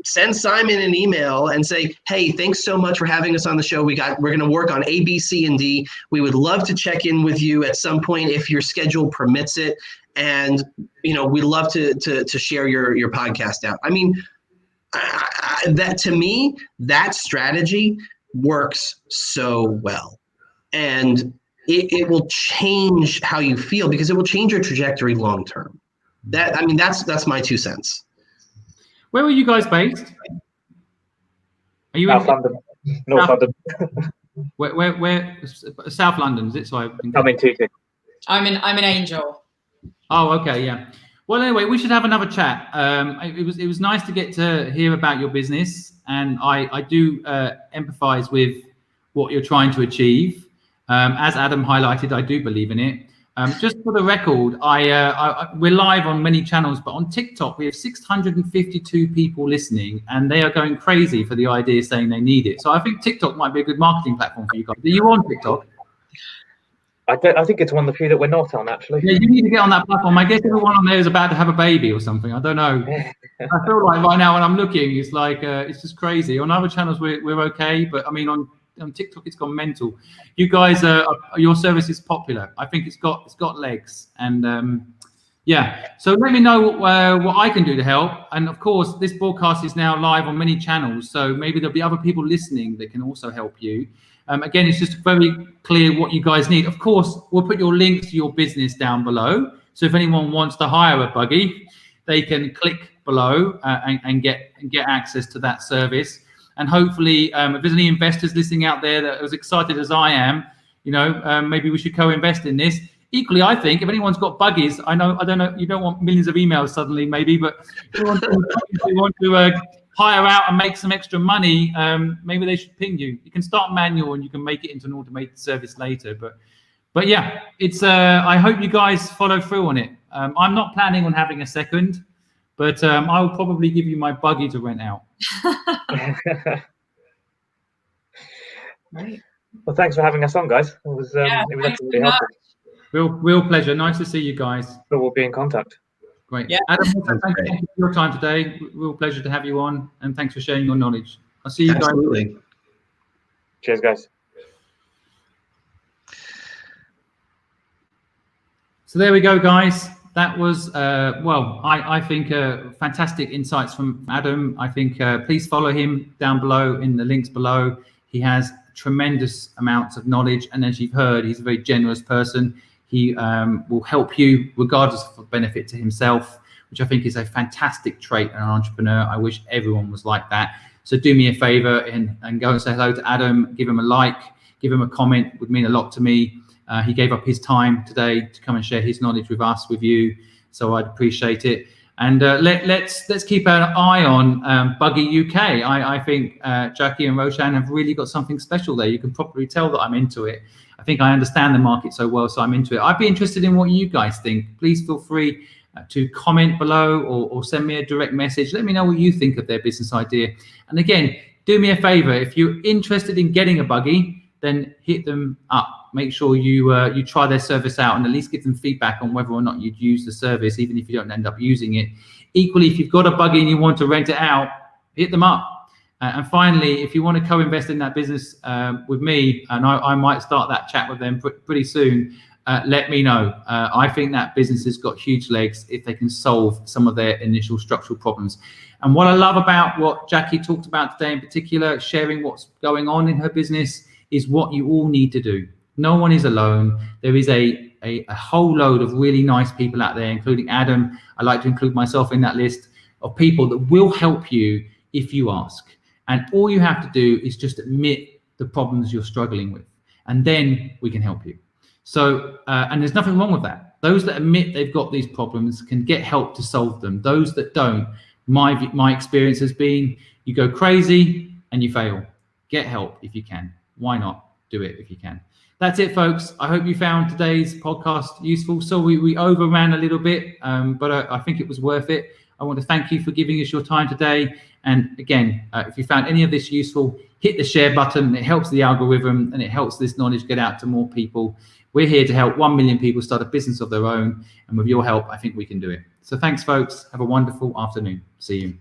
send Simon an email and say, hey, thanks so much for having us on the show. We're going to work on A, B, C, and D. We would love to check in with you at some point if your schedule permits it. And, we'd love to share your podcast out. That to me, that strategy works so well. And it will change how you feel because it will change your trajectory long term. That's my 2 cents. Where are you guys based? Are you South London? North London. Where? South London, is it? So I'm in Tooting. I'm in Angel. Oh, okay, yeah. Well, anyway, we should have another chat. It was nice to get to hear about your business, and I do empathise with what you're trying to achieve. As Adam highlighted, I do believe in it. Just for the record, we're live on many channels, but on TikTok, we have 652 people listening, and they are going crazy for the idea, saying they need it. So I think TikTok might be a good marketing platform for you guys. Are you on TikTok? I think it's one of the few that we're not on, actually. Yeah, you need to get on that platform. I guess everyone on there is about to have a baby or something. I don't know. I feel like right now when I'm looking, it's like it's just crazy. On other channels, we're okay, but on TikTok, it's gone mental. You guys, your service is popular. I think it's got legs, and yeah. So let me know what I can do to help. And of course, this broadcast is now live on many channels, so maybe there'll be other people listening that can also help you. Again, it's just very clear what you guys need. Of course, we'll put your links to your business down below. So if anyone wants to hire a buggy, they can click below and get access to that service. And hopefully, if there's any investors listening out there that are as excited as I am, maybe we should co-invest in this. Equally, I think if anyone's got buggies, I don't know, you don't want millions of emails suddenly, maybe, but if you want to hire out and make some extra money, maybe they should ping you. You can start manual and you can make it into an automated service later. But yeah, it's. I hope you guys follow through on it. I'm not planning on having a second, but I will probably give you my buggy to rent out. Right. Well, thanks for having us on, guys. It was actually really helpful. Real pleasure. Nice to see you guys. So we'll be in contact. Great. Yeah. Adam, thank you for your time today. Real pleasure to have you on, and thanks for sharing your knowledge. I'll see you guys. Absolutely. Cheers, guys. So there we go, guys. That was, well, I think fantastic insights from Adam. I think please follow him down below in the links below. He has tremendous amounts of knowledge, and as you've heard, he's a very generous person. He will help you regardless of the benefit to himself, which I think is a fantastic trait in an entrepreneur. I wish everyone was like that. So do me a favor and go and say hello to Adam, give him a like, give him a comment, would mean a lot to me. He gave up his time today to come and share his knowledge with us, with you. So I'd appreciate it. And let's keep an eye on Buggi UK. I think Jackie and Roshan have really got something special there. You can probably tell that I'm into it. I think I understand the market so well, so I'm into it. I'd be interested in what you guys think. Please feel free to comment below or send me a direct message. Let me know what you think of their business idea. And again, do me a favor. If you're interested in getting a buggy, then hit them up. Make sure you try their service out and at least give them feedback on whether or not you'd use the service, even if you don't end up using it. Equally, if you've got a buggy and you want to rent it out, hit them up. And finally, if you want to co-invest in that business with me, and I might start that chat with them pretty soon, let me know. I think that business has got huge legs if they can solve some of their initial structural problems. And what I love about what Jackie talked about today in particular, sharing what's going on in her business, is what you all need to do. No one is alone. There is a whole load of really nice people out there, including Adam. I like to include myself in that list of people that will help you if you ask. And all you have to do is just admit the problems you're struggling with, and then we can help you. So, and there's nothing wrong with that. Those that admit they've got these problems can get help to solve them. Those that don't, my experience has been, you go crazy and you fail. Get help if you can. Why not? Do it if you can. That's it, folks. I hope you found today's podcast useful. So we overran a little bit, but I think it was worth it. I want to thank you for giving us your time today. And again, if you found any of this useful, hit the share button. It helps the algorithm and it helps this knowledge get out to more people. We're here to help 1 million people start a business of their own. And with your help, I think we can do it. So thanks, folks. Have a wonderful afternoon. See you.